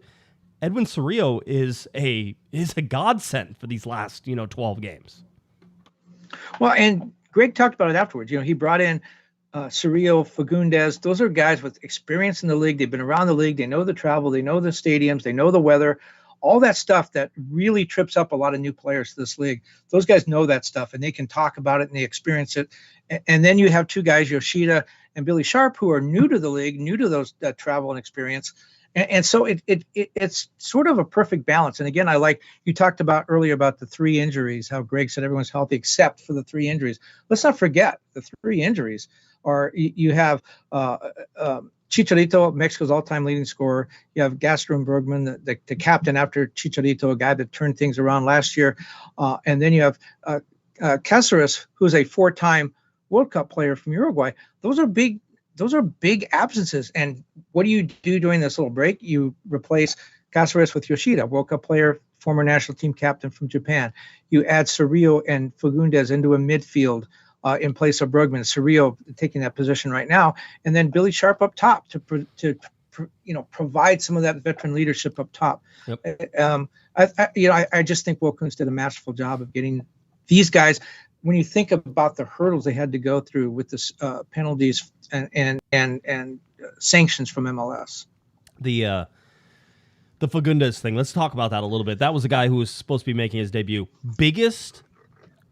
Edwin Cerrillo is a godsend for these last 12 games. Well, and Greg talked about it afterwards. He brought in Cerrillo, Fagundez. Those are guys with experience in the league. They've been around the league. They know the travel. They know the stadiums. They know the weather. All that stuff that really trips up a lot of new players to this league. Those guys know that stuff, and they can talk about it, and they experience it. And then you have two guys, Yoshida and Billy Sharp, who are new to the league, new to that travel and experience. And so it's sort of a perfect balance. And again, you talked about earlier about the 3 injuries, how Greg said everyone's healthy except for the 3 injuries. Let's not forget the 3 injuries. Or you have Chicharito, Mexico's all-time leading scorer. You have Gaston and Bergman, the captain after Chicharito, a guy that turned things around last year. And then you have Cáceres, who's a 4-time World Cup player from Uruguay. Those are big absences. And what do you do during this little break? You replace Cáceres with Yoshida, World Cup player, former national team captain from Japan. You add Cerrillo and Fagundez into a midfield in place of Bergman. Cerrillo taking that position right now, and then Billy Sharp up top to provide some of that veteran leadership up top. Yep. I just think Will Kuntz did a masterful job of getting these guys. When you think about the hurdles they had to go through with this penalties and sanctions from MLS. The Fagundez thing. Let's talk about that a little bit. That was a guy who was supposed to be making his debut. Biggest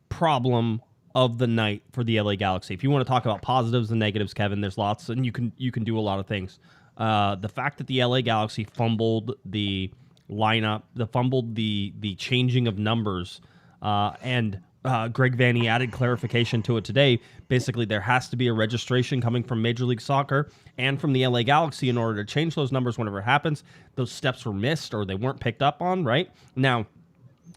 problem of the night for the LA Galaxy. If you want to talk about positives and negatives, Kevin, there's lots, and you can do a lot of things. The fact that the LA Galaxy fumbled the lineup, fumbled the changing of numbers, and Greg Vanney added clarification to it today. Basically, there has to be a registration coming from Major League Soccer and from the LA Galaxy in order to change those numbers whenever it happens. Those steps were missed or they weren't picked up on, right? Now,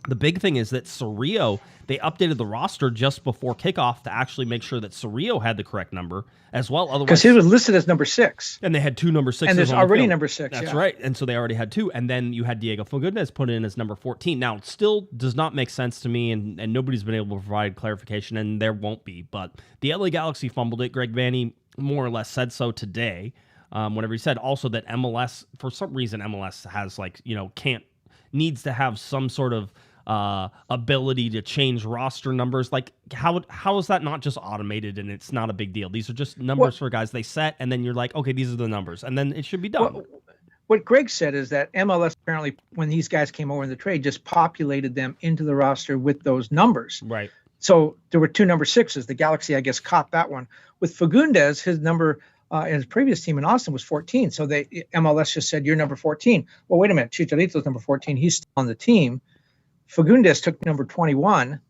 the big thing is that Cerrillo, they updated the roster just before kickoff to actually make sure that Cerrillo had the correct number as well. Otherwise, because he was listed as number 6. And they had 2 number 6s. And there's already number 6. That's right. And so they already had 2. And then you had Diego Fagundez put in as number 14. Now, it still does not make sense to me, and nobody's been able to provide clarification, and there won't be. But the LA Galaxy fumbled it. Greg Vanney more or less said so today, whenever he said also that MLS, for some reason, MLS has needs to have some sort of ability to change roster numbers. Like how is that not just automated and it's not a big deal? These are just numbers for guys they set, and then you're like, okay, these are the numbers, and then it should be done. What Greg said is that MLS apparently, when these guys came over in the trade, just populated them into the roster with those numbers. Right. So there were 2 number 6s. The Galaxy, I guess, caught that one. With Fagundez, his number in his previous team in Austin was 14. So MLS just said, you're number 14. Well, wait a minute. Chicharito's number 14. He's still on the team. Fagundez took number 21,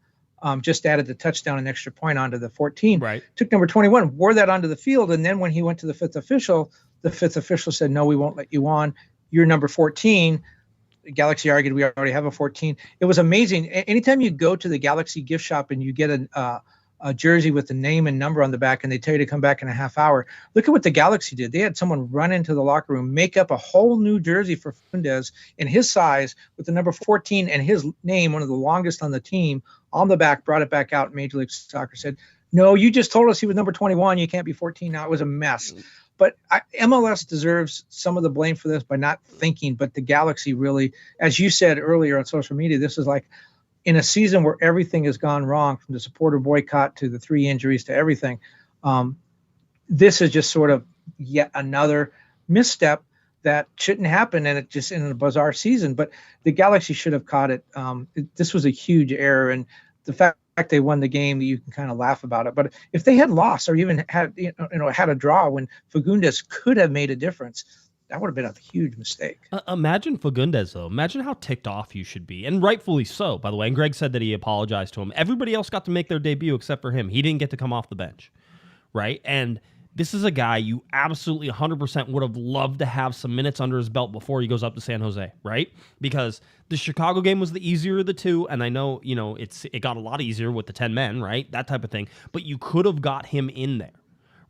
just added the touchdown and extra point onto the 14. Right. Took number 21, wore that onto the field, and then when he went to the 5th official, the 5th official said, no, we won't let you on. You're number 14. The Galaxy argued we already have a 14. It was amazing. Anytime you go to the Galaxy gift shop and you get a jersey with the name and number on the back, and they tell you to come back in a half hour, look at what the Galaxy did. They had someone run into the locker room, make up a whole new jersey for Fagundez in his size with the number 14 and his name, one of the longest on the team, on the back, brought it back out. Major League Soccer said, no, you just told us he was number 21. You can't be 14 now. It was a mess. But MLS deserves some of the blame for this by not thinking. But the Galaxy really, as you said earlier on social media, this is like in a season where everything has gone wrong, from the supporter boycott to the 3 injuries to everything. This is just sort of yet another misstep that shouldn't happen, and it just in a bizarre season. But the Galaxy should have caught it. This was a huge error, and the fact they won the game, you can kind of laugh about it. But if they had lost or even had had a draw when Fagundez could have made a difference, that would have been a huge mistake. Imagine Fagundez, though. Imagine how ticked off you should be, and rightfully so, by the way. And Greg said that he apologized to him. Everybody else got to make their debut except for him. He didn't get to come off the bench, right? And this is a guy you absolutely 100% would have loved to have some minutes under his belt before he goes up to San Jose, right? Because the Chicago game was the easier of the two, and I know, it got a lot easier with the 10 men, right? That type of thing. But you could have got him in there,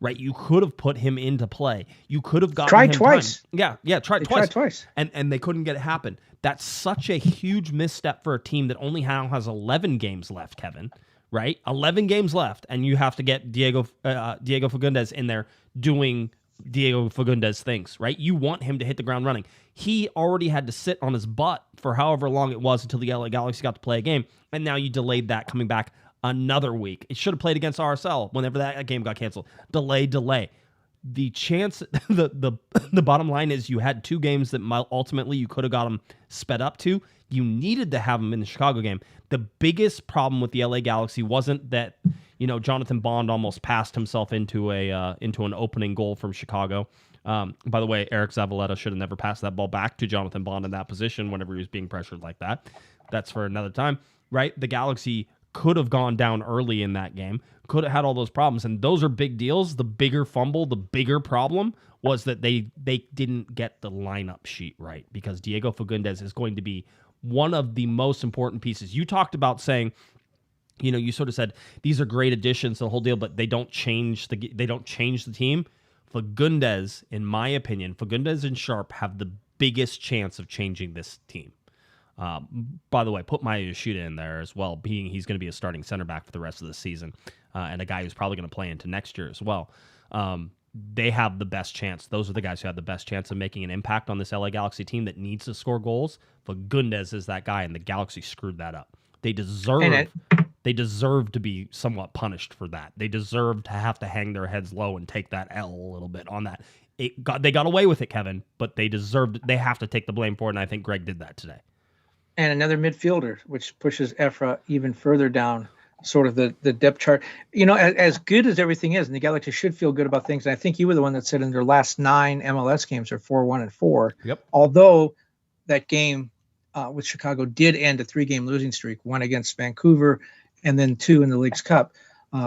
right? You could have put him into play. You could have gotten Tried him twice. time. Yeah, tried They twice. tried twice. And they couldn't get it happen. That's such a huge misstep for a team that only now has 11 games left, Kevin, right? 11 games left, and you have to get Diego Fagundez in there doing Diego Fagundez things, right? You want him to hit the ground running. He already had to sit on his butt for however long it was until the LA Galaxy got to play a game, and now you delayed that coming back another week. It should have played against RSL whenever that game got canceled. Delay. The chance, the bottom line is you had 2 games that ultimately you could have got them sped up to. You needed to have them in the Chicago game. The biggest problem with the LA Galaxy wasn't that, Jonathan Bond almost passed himself into an opening goal from Chicago. By the way, Eric Zavaleta should have never passed that ball back to Jonathan Bond in that position whenever he was being pressured like that. That's for another time, right? The Galaxy could have gone down early in that game, could have had all those problems, and those are big deals. The bigger fumble, the bigger problem was that they didn't get the lineup sheet right, because Diego Fagundez is going to be one of the most important pieces. You talked about saying, you sort of said these are great additions to the whole deal, but they don't change the team. Fagundez, in my opinion, Fagundez and Sharp have the biggest chance of changing this team. By the way, put Maya Yoshida in there as well, being he's going to be a starting center back for the rest of the season, and a guy who's probably going to play into next year as well. They have the best chance. Those are the guys who have the best chance of making an impact on this LA Galaxy team that needs to score goals. Fagundez is that guy, and the Galaxy screwed that up. They deserve to be somewhat punished for that. They deserve to have to hang their heads low and take that L a little bit on that. They got away with it, Kevin, but they have to take the blame for it, and I think Greg did that today. And another midfielder, which pushes Efra even further down sort of the depth chart. As good as everything is, and the Galaxy should feel good about things, and I think you were the one that said in their last 9 MLS games are 4-1-4. Yep. Although that game with Chicago did end a 3-game losing streak, 1 against Vancouver and then 2 in the League's Cup.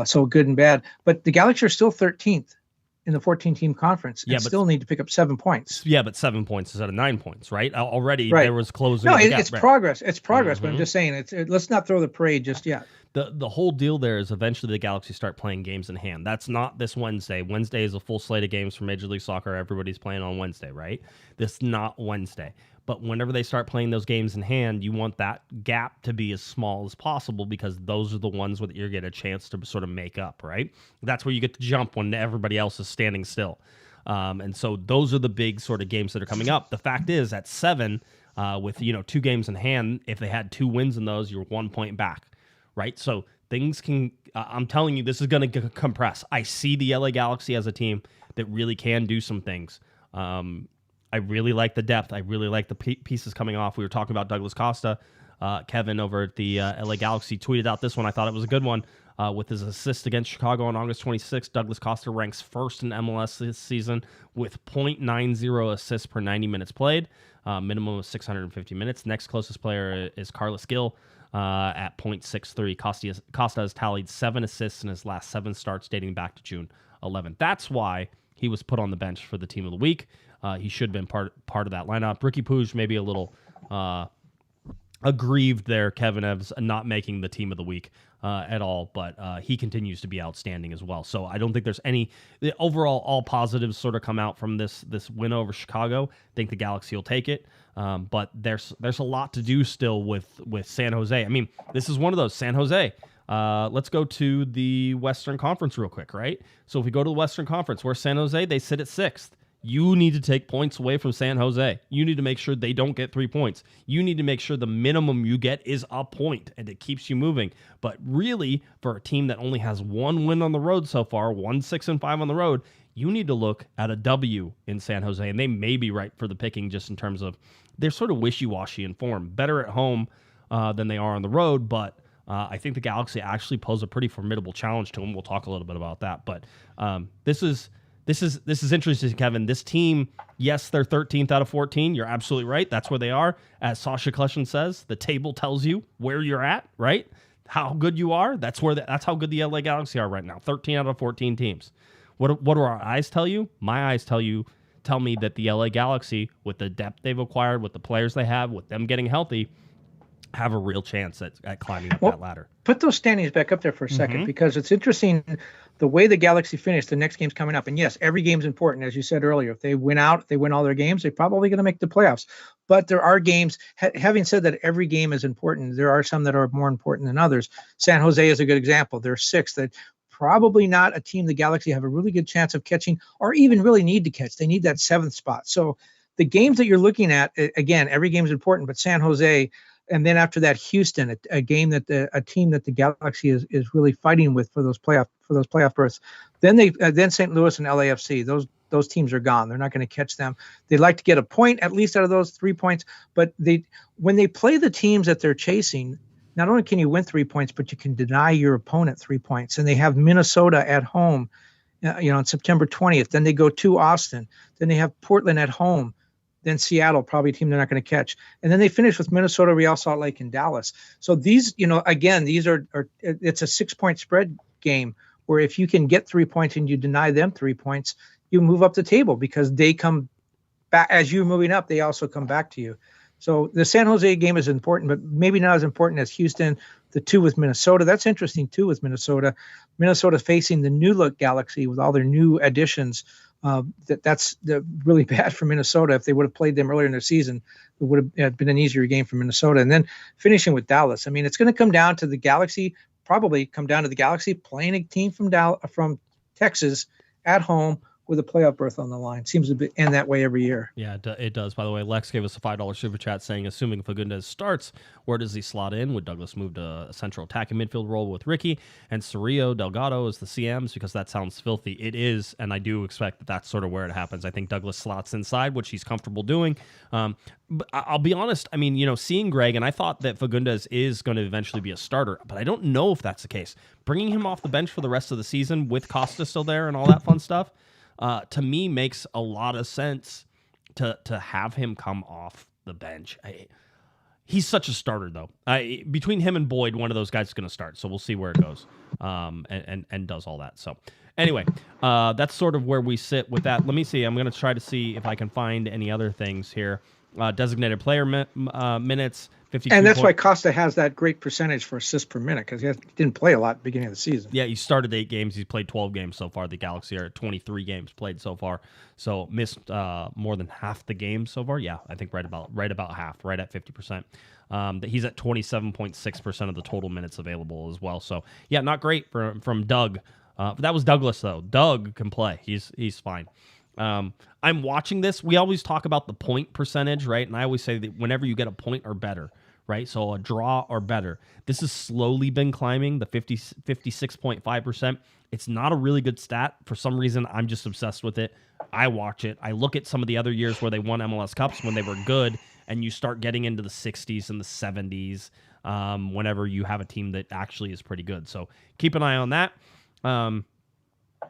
So good and bad. But the Galaxy are still 13th in the 14-team conference and still need to pick up 7 points. Yeah, but 7 points instead of 9 points, right? Already right. There was closing. No, the gap, it's right. progress. It's progress, Mm-hmm. but I'm just saying, let's not throw the parade just yet. The whole deal there is eventually the Galaxy start playing games in hand. That's not this Wednesday. Wednesday is a full slate of games for Major League Soccer. Everybody's playing on Wednesday, right? This is not Wednesday. But whenever they start playing those games in hand, you want that gap to be as small as possible, because those are the ones that you get a chance to sort of make up, right? That's where you get to jump when everybody else is standing still. And so those are the big sort of games that are coming up. The fact is, at 7, with 2 games in hand, if they had 2 wins in those, you're 1 point back, right? So things can, I'm telling you, this is going to compress. I see the LA Galaxy as a team that really can do some things. I really like the depth. I really like the pieces coming off. We were talking about Douglas Costa. Kevin over at the LA Galaxy tweeted out this one. I thought it was a good one. With his assist against Chicago on August 26th, Douglas Costa ranks first in MLS this season with .90 assists per 90 minutes played, minimum of 650 minutes. Next closest player is Carlos Gil at .63. Costa has tallied 7 assists in his last 7 starts dating back to June 11th. That's why he was put on the bench for the team of the week. He should have been part of that lineup. Riqui Puig maybe a little aggrieved there, Kevin, of not making the team of the week at all, but he continues to be outstanding as well. So I don't think there's overall all positives sort of come out from this win over Chicago. I think the Galaxy will take it, but there's a lot to do still with San Jose. I mean, this is one of those. San Jose. Let's go to the Western Conference real quick, right? So if we go to the Western Conference, where San Jose, they sit at 6th. You need to take points away from San Jose. You need to make sure they don't get 3 points. You need to make sure the minimum you get is a point, and it keeps you moving. But really, for a team that only has 1 win on the road so far, 1-6-5 on the road, you need to look at a W in San Jose, and they may be right for the picking just in terms of they're sort of wishy-washy in form. Better at home than they are on the road, but I think the Galaxy actually pose a pretty formidable challenge to them. We'll talk a little bit about that. But this is interesting, Kevin. This team, yes, they're 13th out of 14. You're absolutely right. That's where they are. As Sasha Kleshin says, the table tells you where you're at, right? How good you are. That's how good the LA Galaxy are right now. 13 out of 14 teams. What do our eyes tell you? My eyes tell me that the LA Galaxy, with the depth they've acquired, with the players they have, with them getting healthy, have a real chance at climbing up that ladder. Put those standings back up there for a second, because it's interesting the way the Galaxy finished. The next game's coming up, and yes, every game's important, as you said earlier. If they win out, if they win all their games, they're probably going to make the playoffs. But there are games. Having said that, every game is important. There are some that are more important than others. San Jose is a good example. They're sixth. That probably not a team the Galaxy have a really good chance of catching, or even really need to catch. They need that seventh spot. So the games that you're looking at, again, every game is important. But San Jose. And then after that, Houston, a game that a team that the Galaxy is really fighting with for those playoff berths. Then then St. Louis and LAFC. Those teams are gone. They're not going to catch them. They'd like to get a point at least out of those 3 points. But when they play the teams that they're chasing, not only can you win 3 points, but you can deny your opponent 3 points. And they have Minnesota at home, on September 20th. Then they go to Austin. Then they have Portland at home. Then Seattle, probably a team they're not going to catch. And then they finish with Minnesota, Real Salt Lake, and Dallas. So these, again, these are it's a 6-point spread game where if you can get 3 points and you deny them 3 points, you move up the table because they come back. As you're moving up, they also come back to you. So the San Jose game is important, but maybe not as important as Houston. The 2 with Minnesota. That's interesting, too, with Minnesota. Minnesota facing the new look Galaxy with all their new additions. That's really bad for Minnesota. If they would have played them earlier in their season, it would have been an easier game for Minnesota. And then finishing with Dallas. I mean, it's going to come down to the Galaxy, playing a team from Texas at home with a playoff berth on the line. Seems to end that way every year. Yeah, it does. By the way, Lex gave us a $5 super chat saying, assuming Fagundez starts, where does he slot in? Would Douglas move to a central attacking midfield role with Riqui and Cerrillo, Delgado as the CMs? Because that sounds filthy. It is, and I do expect that that's sort of where it happens. I think Douglas slots inside, which he's comfortable doing. But I'll be honest, I mean, seeing Greg, and I thought that Fagundez is going to eventually be a starter, but I don't know if that's the case. Bringing him off the bench for the rest of the season with Costa still there and all that fun stuff, to me makes a lot of sense to have him come off the bench. He's such a starter, though. Between him and Boyd, one of those guys is going to start, so we'll see where it goes and does all that. So anyway, that's sort of where we sit with that. Let me see. I'm going to try to see if I can find any other things here. Designated player minutes, 52. And that's why Costa has that great percentage for assists per minute, because he didn't play a lot at the beginning of the season. Yeah, he started 8 games. He's played 12 games so far. The Galaxy are at 23 games played so far. So missed more than half the games so far. Yeah, I think right about half, right at 50%. He's at 27.6% of the total minutes available as well. So yeah, not great from Doug. That was Douglas though. Doug can play. He's fine. I'm watching this. We always talk about the point percentage, right? And I always say that whenever you get a point or better, right? So a draw or better. This has slowly been climbing, the 56.5%. It's not a really good stat. For some reason, I'm just obsessed with it. I watch it. I look at some of the other years where they won MLS Cups when they were good, and you start getting into the 60s and the 70s whenever you have a team that actually is pretty good. So keep an eye on that.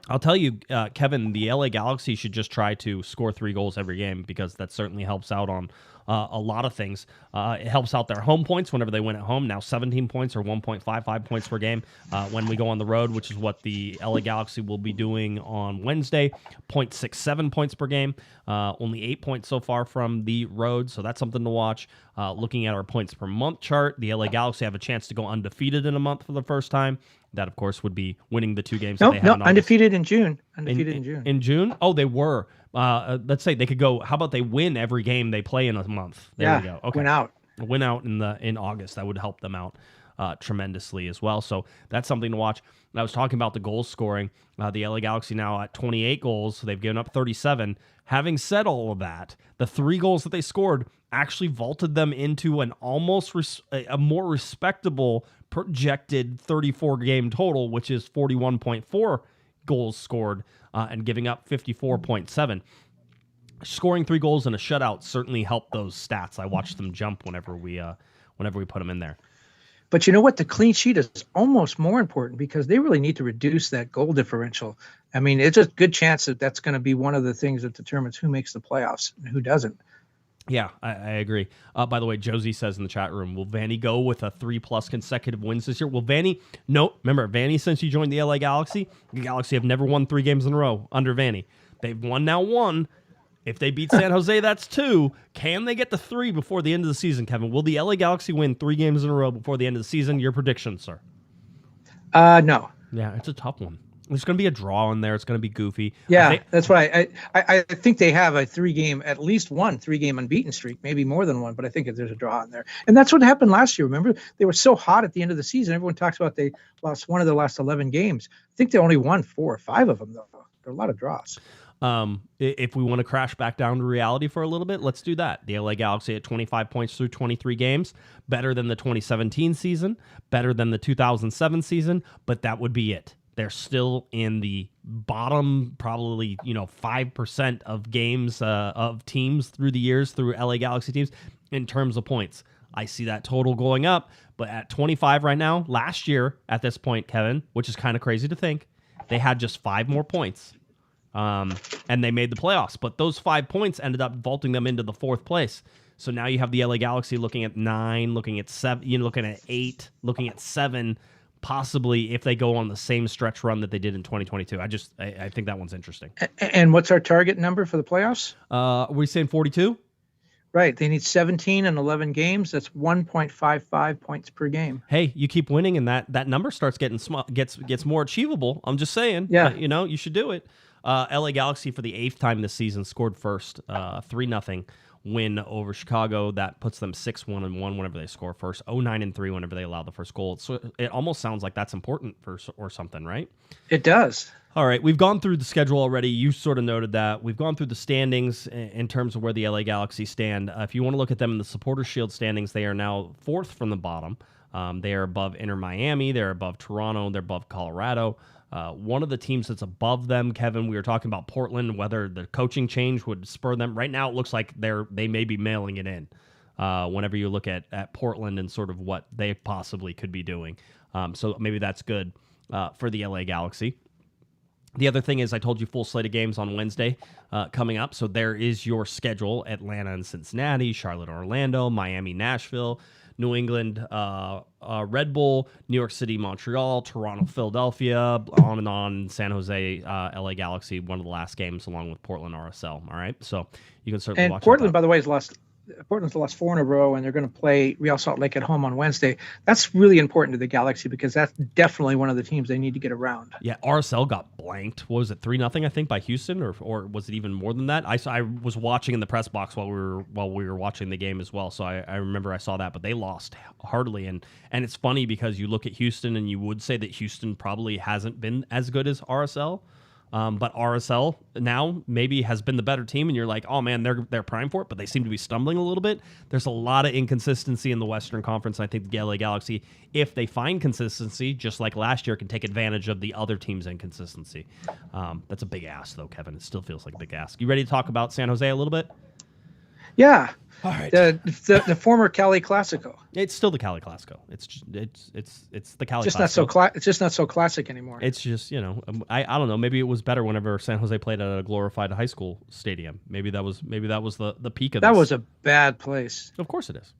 I'll tell you, Kevin, the LA Galaxy should just try to score 3 goals every game, because that certainly helps out on a lot of things. It helps out their home points whenever they win at home. Now 17 points or 1.55 points per game when we go on the road, which is what the LA Galaxy will be doing on Wednesday. 0.67 points per game. Only 8 points so far from the road, so that's something to watch. Looking at our points per month chart, the LA Galaxy have a chance to go undefeated in a month for the first time. That, of course, would be winning the 2 games that they had. Undefeated in June. Undefeated in June. In June? Oh, they were. Let's say they could go. How about they win every game they play in a month? There we go. Okay. Win out in August. That would help them out tremendously as well. So that's something to watch. I was talking about the goal scoring. The LA Galaxy now at 28 goals. So they've given up 37. Having said all of that, the 3 goals that they scored actually vaulted them into an almost a more respectable projected 34 game total, which is 41.4 goals scored and giving up 54.7. Scoring 3 goals in a shutout certainly helped those stats. I watched them jump whenever we put them in there. But you know what? The clean sheet is almost more important, because they really need to reduce that goal differential. I mean, it's a good chance that that's going to be one of the things that determines who makes the playoffs and who doesn't. Yeah, I agree. By the way, Josie says in the chat room, will Vanny go with a 3+ consecutive wins this year? Well, Vanny, no. Remember, Vanny, since you joined the LA Galaxy, the Galaxy have never won 3 games in a row under Vanny. They've won now 1. If they beat San Jose, that's 2. Can they get to 3 before the end of the season, Kevin? Will the LA Galaxy win 3 games in a row before the end of the season? Your prediction, sir? No. Yeah, it's a tough one. There's going to be a draw in there. It's going to be goofy. Yeah, that's why I think they have a at least one 3-game unbeaten streak, maybe more than one, but I think there's a draw in there. And that's what happened last year. Remember, they were so hot at the end of the season. Everyone talks about they lost one of their last 11 games. I think they only won 4 or 5 of them, though. There are a lot of draws. If we want to crash back down to reality for a little bit, let's do that. The LA Galaxy at 25 points through 23 games, better than the 2017 season, better than the 2007 season, but that would be it. They're still in the bottom, probably 5% of games of teams through the years through LA Galaxy teams in terms of points. I see that total going up, but at 25 right now, last year at this point, Kevin, which is kind of crazy to think, they had just 5 more points, and they made the playoffs. But those 5 points ended up vaulting them into the 4th place. So now you have the LA Galaxy looking at 9, looking at 7, looking at 8, looking at 7. Possibly if they go on the same stretch run that they did in 2022. I think that one's interesting. And what's our target number for the playoffs? Are we saying 42? Right. They need 17 and 11 games. That's 1.55 points per game. Hey, you keep winning and that number starts getting gets more achievable. I'm just saying. Yeah. You should do it. LA Galaxy for the 8th time this season scored first, 3-0 win over Chicago. That puts them 6-1-1 whenever they score first, 0-9-3 whenever they allow the first goal. So it almost sounds like that's important or something, right? It does. All right, we've gone through the schedule already. You sort of noted that. We've gone through the standings in terms of where the LA Galaxy stand. If you want to look at them in the Supporters Shield standings, they are now 4th from the bottom. They are above Inter Miami. They're above Toronto. They're above Colorado. One of the teams that's above them, Kevin, we were talking about Portland, whether the coaching change would spur them. Right now, it looks like they may be mailing it in whenever you look at Portland and sort of what they possibly could be doing. So maybe that's good for the LA Galaxy. The other thing is I told you full slate of games on Wednesday coming up. So there is your schedule: Atlanta and Cincinnati, Charlotte, Orlando, Miami, Nashville, New England, Red Bull, New York City, Montreal, Toronto, Philadelphia, on and on, San Jose, LA Galaxy, one of the last games along with Portland RSL. All right, so you can certainly watch Portland, by the way, Portland's lost 4 in a row, and they're going to play Real Salt Lake at home on Wednesday. That's really important to the Galaxy because that's definitely one of the teams they need to get around. Yeah, RSL got blanked. What was it, 3-0, I think, by Houston, or was it even more than that? I was watching in the press box while we were watching the game as well, so I remember I saw that, but they lost heartily, and it's funny because you look at Houston, and you would say that Houston probably hasn't been as good as RSL. But RSL now maybe has been the better team, and you're like, oh man, they're prime for it, but they seem to be stumbling a little bit. There's a lot of inconsistency in the Western Conference, and I think the LA Galaxy, if they find consistency, just like last year, can take advantage of the other team's inconsistency. That's a big ask, though, Kevin. It still feels like a big ask. You ready to talk about San Jose a little bit? Yeah. All right. The former Cali Classico. It's still the Cali Classico. It's the Cali just Classico. It's just not so classic anymore. It's just, I don't know. Maybe it was better whenever San Jose played at a glorified high school stadium. Maybe that was the peak of this. That was a bad place. Of course it is.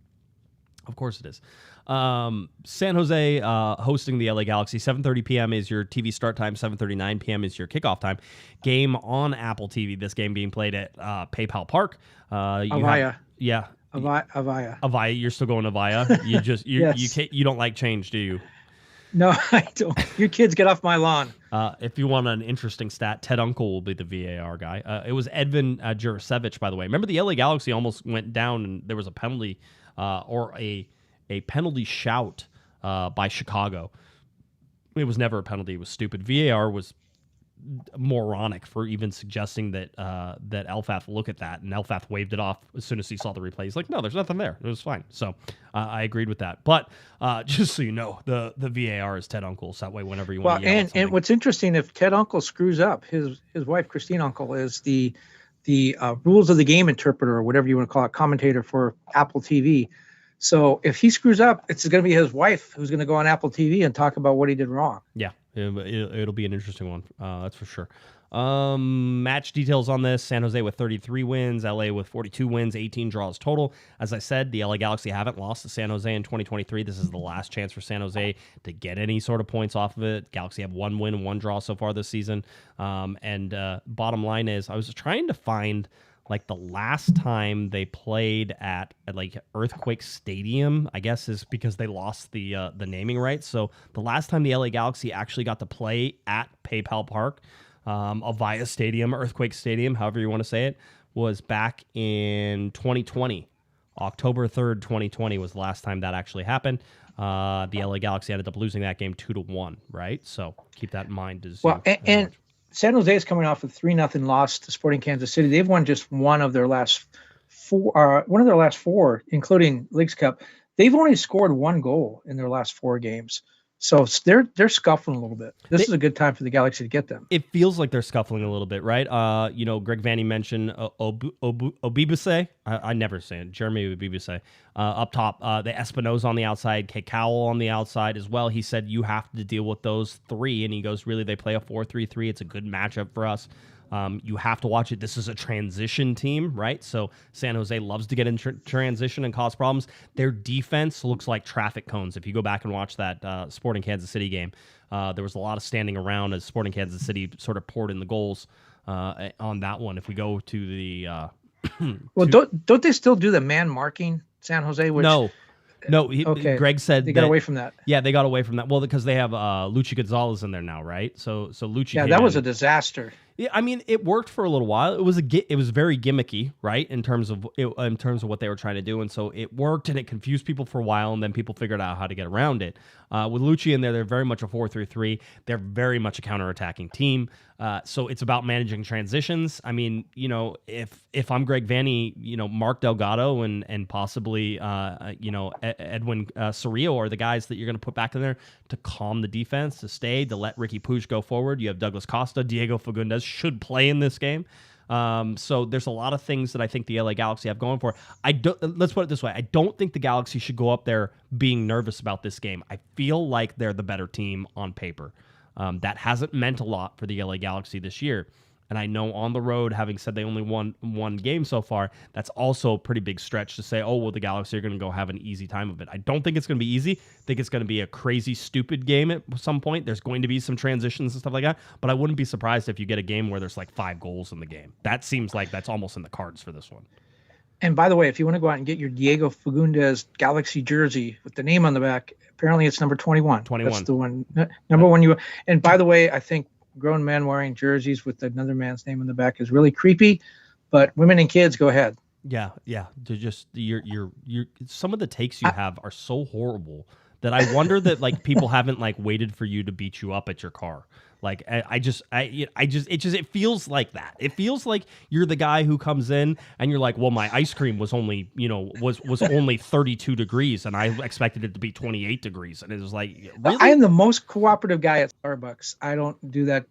Of course it is. San Jose hosting the LA Galaxy. 7:30 p.m. is your TV start time. 7:39 p.m. is your kickoff time. Game on Apple TV. This game being played at PayPal Park. Avaya. Yeah. Avaya. Avaya. You're still going to Avaya. Yes. You don't like change, do you? No, I don't. Your kids get off my lawn. If you want an interesting stat, Ted Uncle will be the VAR guy. It was Edwin Cerrillo, by the way. Remember the LA Galaxy almost went down and there was a penalty or a penalty shout by Chicago. It was never a penalty. It was stupid. VAR was moronic for even suggesting that Elfath look at that, and Elfath waved it off as soon as he saw the replay. He's like, no, there's nothing there. It was fine. So I agreed with that. But just so you know, the VAR is Ted Uncle, so that way whenever you want to yell at something. And what's interesting, if Ted Uncle screws up, his wife Christine Uncle is the rules of the game interpreter, or whatever you want to call it, commentator for Apple TV. So if he screws up, it's going to be his wife who's going to go on Apple TV and talk about what he did wrong. Yeah, it'll be an interesting one. That's for sure. Match details on this: San Jose with 33 wins, LA with 42 wins, 18 draws total. As I said, the LA Galaxy haven't lost to San Jose in 2023. This is the last chance for San Jose to get any sort of points off of it. Galaxy have 1 win and 1 draw so far this season. And bottom line is, I was trying to find like the last time they played at like Earthquake Stadium, I guess is because they lost the naming rights. So the last time the LA Galaxy actually got to play at PayPal Park, Avaya Stadium, Earthquake Stadium, however you want to say it, was back in 2020. October 3rd, 2020 was the last time that actually happened. The LA Galaxy ended up losing that game 2-1, right? So keep that in mind. And San Jose is coming off a 3-0 loss to Sporting Kansas City. They've won just one of their last four, including Leagues Cup. They've only scored one goal in their last 4 games. So they're scuffling a little bit. This is a good time for the Galaxy to get them. It feels like they're scuffling a little bit, right? Greg Vanny mentioned Obibase. I never say it. Jeremy Obibase. Up top, the Espinosa on the outside, Kay Cowell on the outside as well. He said you have to deal with those 3, and he goes, really, they play a 4-3-3. It's a good matchup for us. You have to watch it. This is a transition team, right? So San Jose loves to get in transition and cause problems. Their defense looks like traffic cones. If you go back and watch that Sporting Kansas City game, there was a lot of standing around as Sporting Kansas City sort of poured in the goals on that one. If we go to the... don't they still do the man marking, San Jose? No. Okay. Greg said they got away from that. Yeah, they got away from that. Well, because they have Luchi Gonzalez in there now, right? So Luchi. Yeah, that was a disaster. Yeah, I mean, it worked for a little while. It was very gimmicky, right, in terms of what they were trying to do, and so it worked and it confused people for a while, and then people figured out how to get around it. With Luchi in there, they're very much a 4-3-3. They're very much a counterattacking team. So it's about managing transitions. I mean, if I'm Greg Vanny, Mark Delgado and possibly Edwin Cerrillo are the guys that you're going to put back in there to calm the defense, to let Riqui Puig go forward. You have Douglas Costa, Diego Fagundez should play in this game. So there's a lot of things that I think the LA Galaxy have going for. Let's put it this way. I don't think the Galaxy should go up there being nervous about this game. I feel like they're the better team on paper. That hasn't meant a lot for the LA Galaxy this year. And I know on the road, having said they only won one game so far, that's also a pretty big stretch to say, oh, well, the Galaxy are going to go have an easy time of it. I don't think it's going to be easy. I think it's going to be a crazy, stupid game at some point. There's going to be some transitions and stuff like that. But I wouldn't be surprised if you get a game where there's like 5 goals in the game. That seems like that's almost in the cards for this one. And by the way, if you want to go out and get your Diego Fagundez Galaxy jersey with the name on the back, apparently it's number 21. 21. That's the one. Number 1. And by the way, I think grown men wearing jerseys with another man's name on the back is really creepy, but women and kids, go ahead. Yeah. They're just you're some of the takes you have are so horrible that I wonder that like people haven't like waited for you to beat you up at your car. Like it feels like that. It feels like you're the guy who comes in and you're like, well, my ice cream was only, was only 32 degrees and I expected it to be 28 degrees. And it was like, really? I am the most cooperative guy at Starbucks. I don't do that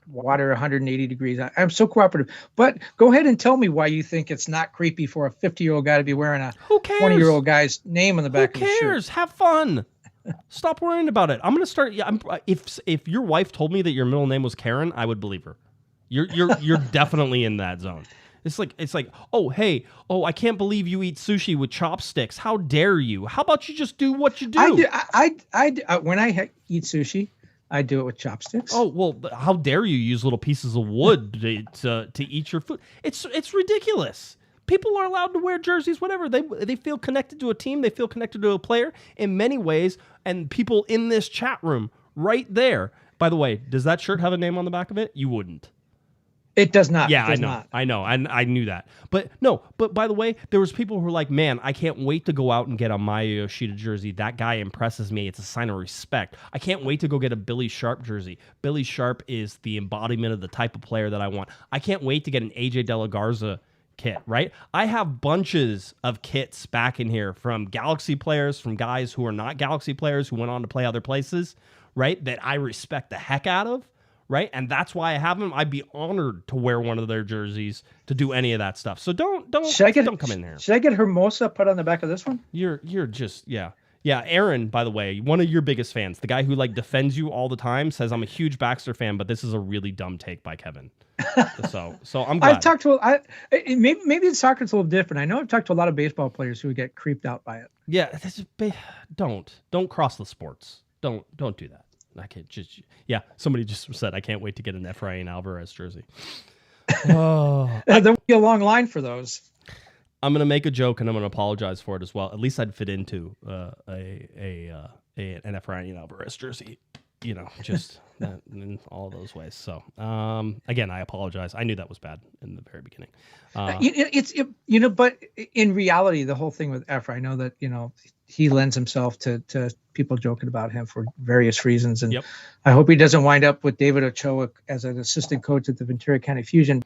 water 180 degrees. I'm so cooperative. But go ahead and tell me why you think it's not creepy for a 50-year-old guy to be wearing a 20-year-old guy's name on the back of his shirt. Who cares? Have fun. Stop worrying about it. I'm gonna start. Yeah, if your wife told me that your middle name was Karen, I would believe her. You're definitely in that zone. It's like, oh hey, I can't believe you eat sushi with chopsticks. How dare you? How about you just do what you do? When I eat sushi, I do it with chopsticks. Oh well, how dare you use little pieces of wood to eat your food? It's ridiculous. People are allowed to wear jerseys, whatever. They feel connected to a team. They feel connected to a player in many ways. And people in this chat room right there. By the way, does that shirt have a name on the back of it? You wouldn't. It does not. Yeah, I know. I knew that. But by the way, there was people who were like, man, I can't wait to go out and get a Maya Yoshida jersey. That guy impresses me. It's a sign of respect. I can't wait to go get a Billy Sharp jersey. Billy Sharp is the embodiment of the type of player that I want. I can't wait to get an AJ De La Garza kit, right? I have bunches of kits back in here from Galaxy players, from guys who are not Galaxy players who went on to play other places, right? That I respect the heck out of, right? And that's why I have them. I'd be honored to wear one of their jerseys to do any of that stuff. So don't come in there. Should I get Hermosa put on the back of this one? You're just Yeah, Aaron, by the way, one of your biggest fans, the guy who like defends you all the time, says I'm a huge Baxter fan, but this is a really dumb take by Kevin. So I'm glad. I've talked to maybe in soccer it's a little different. I know I've talked to a lot of baseball players who would get creeped out by it. Yeah, don't cross the sports. Don't do that. I can't somebody just said I can't wait to get an Efrain Alvarez jersey. Oh, There will be a long line for those. I'm gonna make a joke and I'm gonna apologize for it as well. At least I'd fit into an Efrain Alvarez jersey, just in all of those ways. So again, I apologize. I knew that was bad in the very beginning. But in reality, the whole thing with Efra, I know that he lends himself to people joking about him for various reasons, and Yep. I hope he doesn't wind up with David Ochoa as an assistant coach at the Ventura County Fusion.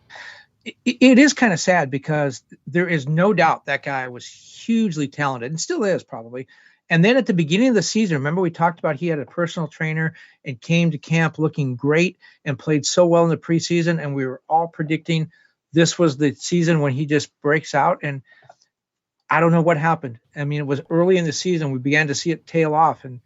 It is kind of sad because there is no doubt that guy was hugely talented and still is probably. And then at the beginning of the season, remember we talked about he had a personal trainer and came to camp looking great and played so well in the preseason. And we were all predicting this was the season when he just breaks out. And I don't know what happened. I mean, it was early in the season. We began to see it tail off. And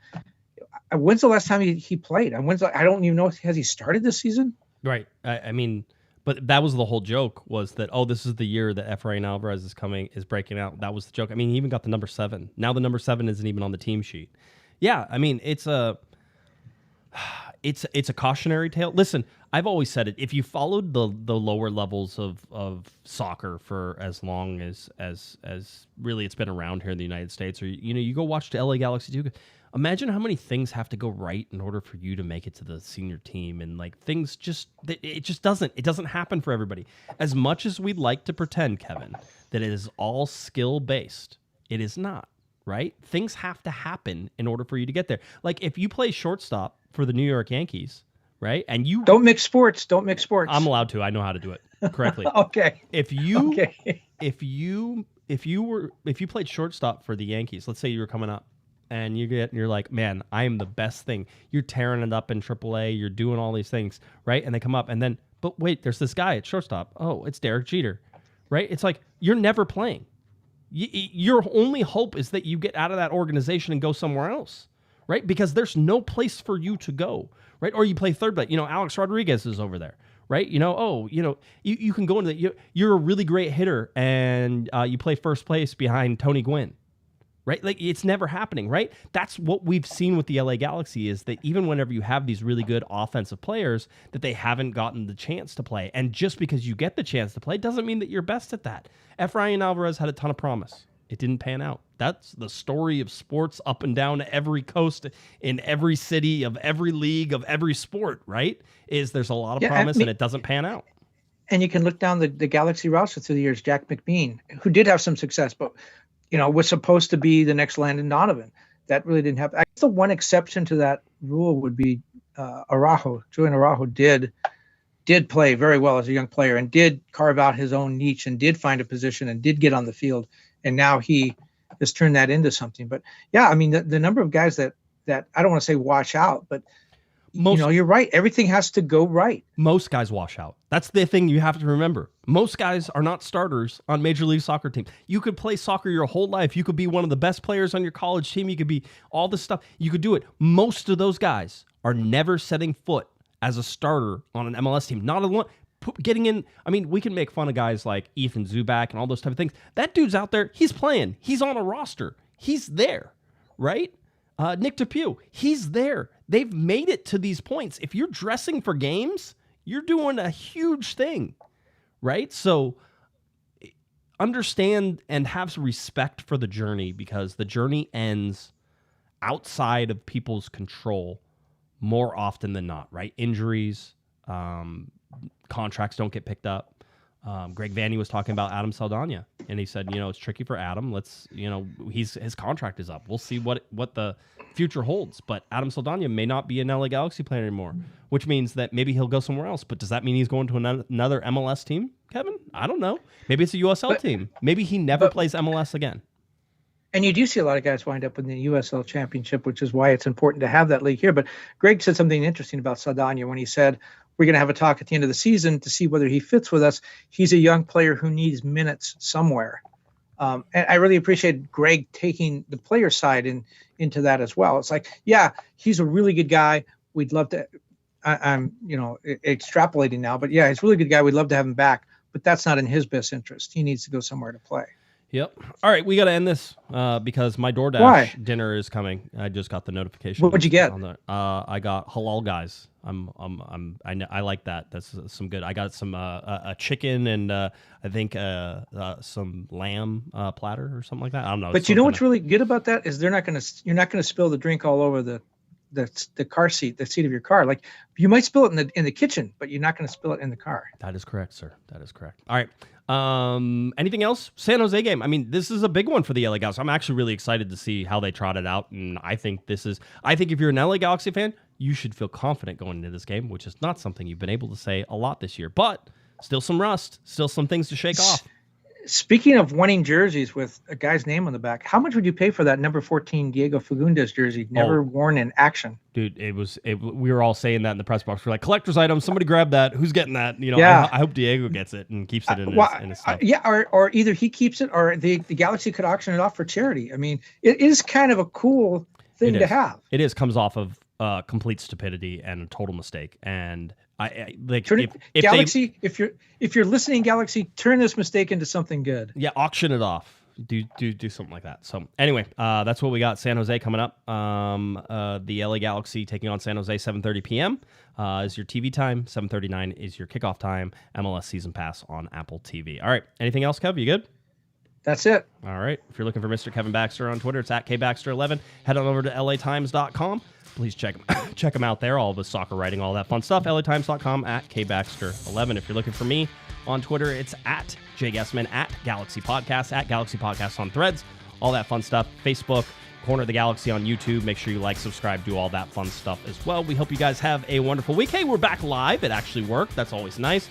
when's the last time he played? I don't even know. Has he started this season? Right. I mean, but that was the whole joke, was that, this is the year that Efrain Alvarez is breaking out. That was the joke. I mean, he even got the number 7. Now the number 7 isn't even on the team sheet. Yeah, I mean, it's a cautionary tale. Listen, I've always said it. If you followed the lower levels of soccer for as long as really it's been around here in the United States, or you go watch the LA Galaxy too. Imagine how many things have to go right in order for you to make it to the senior team, and things it doesn't happen for everybody. As much as we'd like to pretend, Kevin, that it is all skill based, it is not, right? Things have to happen in order for you to get there. Like if you play shortstop for the New York Yankees, right? And you don't mix sports. I'm allowed to. I know how to do it correctly. Okay. If you played shortstop for the Yankees, let's say you were coming up, and you're like, man, I am the best thing. You're tearing it up in AAA. You're doing all these things, right? And they come up, and then, but wait, there's this guy at shortstop. Oh, it's Derek Jeter, right? It's like you're never playing. Your only hope is that you get out of that organization and go somewhere else, right? Because there's no place for you to go, right? Or you play third base. Alex Rodriguez is over there, right? You can go into you're a really great hitter, and you play first place behind Tony Gwynn. Right? Like it's never happening, right? That's what we've seen with the LA Galaxy, is that even whenever you have these really good offensive players, that they haven't gotten the chance to play. And just because you get the chance to play doesn't mean that you're best at that. Efrain Alvarez had a ton of promise. It didn't pan out. That's the story of sports up and down every coast, in every city, of every league, of every sport, right? There's a lot of promise and it doesn't pan out. And you can look down the Galaxy roster through the years. Jack McBean, who did have some success, but was supposed to be the next Landon Donovan. That really didn't happen. I guess the one exception to that rule would be Araujo. Julian Araujo did play very well as a young player and did carve out his own niche and did find a position and did get on the field. And now he has turned that into something. But yeah, I mean, the number of guys that I don't want to say wash out, but you're right. Everything has to go right. Most guys wash out. That's the thing you have to remember. Most guys are not starters on Major League Soccer teams. You could play soccer your whole life. You could be one of the best players on your college team. You could be all this stuff. You could do it. Most of those guys are never setting foot as a starter on an MLS team. Not a one. Getting in, I mean, we can make fun of guys like Ethan Zubak and all those type of things. That dude's out there. He's playing. He's on a roster. He's there, right? Nick DePew, he's there. They've made it to these points. If you're dressing for games, you're doing a huge thing, right? So understand and have some respect for the journey, because the journey ends outside of people's control more often than not, right? Injuries, contracts don't get picked up. Greg Vanny was talking about Adam Saldana, and he said, it's tricky for Adam. His contract is up. We'll see what the future holds. But Adam Saldana may not be an LA Galaxy player anymore, which means that maybe he'll go somewhere else. But does that mean he's going to another MLS team, Kevin? I don't know. Maybe it's a USL team. Maybe he never plays MLS again. And you do see a lot of guys wind up in the USL Championship, which is why it's important to have that league here. But Greg said something interesting about Saldana when he said, we're going to have a talk at the end of the season to see whether he fits with us. He's a young player who needs minutes somewhere. And I really appreciate Greg taking the player side into that as well. It's like, yeah, he's a really good guy. We'd love to, I'm extrapolating now, but yeah, he's a really good guy. We'd love to have him back, but that's not in his best interest. He needs to go somewhere to play. Yep. All right, we got to end this because my DoorDash Why? dinner is coming. I just got the notification. What'd you get? I got halal guys. I like that. That's some good. I got some a chicken and I think some lamb platter or something like that. I don't know. But you know what's really good about that is you're not going to spill the drink all over the car seat, the seat of your car. Like you might spill it in the kitchen, but you're not going to spill it in the car. That is correct, sir. That is correct. All right. Anything else? San Jose game. I mean, this is a big one for the LA Galaxy. I'm actually really excited to see how they trot it out. And I think if you're an LA Galaxy fan, you should feel confident going into this game, which is not something you've been able to say a lot this year, but still some rust, still some things to shake off. Speaking of winning jerseys with a guy's name on the back, how much would you pay for that number 14 Diego Fagundez jersey, never worn in action? Dude, we were all saying that in the press box. We're like, collector's item, somebody grab that. Who's getting that? Yeah. I hope Diego gets it and keeps it in his stuff. Or either he keeps it or the Galaxy could auction it off for charity. I mean, it is kind of a cool thing to have. It is. Comes off of complete stupidity and a total mistake. And Galaxy, if you're listening, Galaxy, turn this mistake into something good. Yeah, auction it off. Do something like that. So anyway, that's what we got. San Jose coming up. The LA Galaxy taking on San Jose, 7:30 p.m. Is your TV time. 7:39 is your kickoff time. MLS Season Pass on Apple TV. All right. Anything else, Kev? You good? That's it. All right. If you're looking for Mr. Kevin Baxter on Twitter, it's at kbaxter11. Head on over to latimes.com. Please check him out there. All of his soccer writing, all that fun stuff. LATimes.com at kbaxter11. If you're looking for me on Twitter, it's at Guesman, at Galaxy Podcast, at Galaxy Podcast on Threads. All that fun stuff. Facebook, Corner of the Galaxy on YouTube. Make sure you like, subscribe, do all that fun stuff as well. We hope you guys have a wonderful week. Hey, we're back live. It actually worked. That's always nice.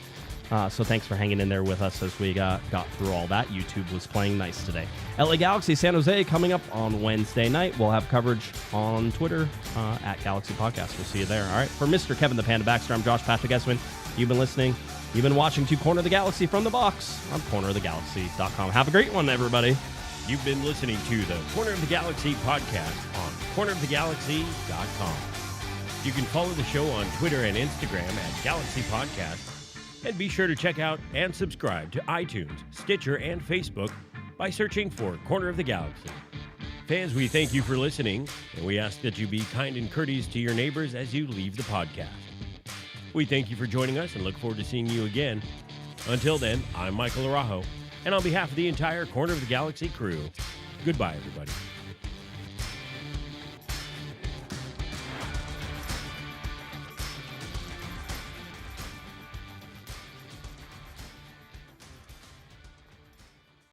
So thanks for hanging in there with us as we got through all that. YouTube was playing nice today. LA Galaxy San Jose coming up on Wednesday night. We'll have coverage on Twitter at Galaxy Podcast. We'll see you there. All right. For Mr. Kevin the Panda Baxter, I'm Josh Patrick Guesman. You've been listening. You've been watching to Corner of the Galaxy from the box on cornerofthegalaxy.com. Have a great one, everybody. You've been listening to the Corner of the Galaxy podcast on cornerofthegalaxy.com. You can follow the show on Twitter and Instagram at Galaxy Podcast. And be sure to check out and subscribe to iTunes, Stitcher, and Facebook by searching for Corner of the Galaxy. Fans, we thank you for listening, and we ask that you be kind and courteous to your neighbors as you leave the podcast. We thank you for joining us and look forward to seeing you again. Until then, I'm Michael Araujo, and on behalf of the entire Corner of the Galaxy crew, goodbye, everybody.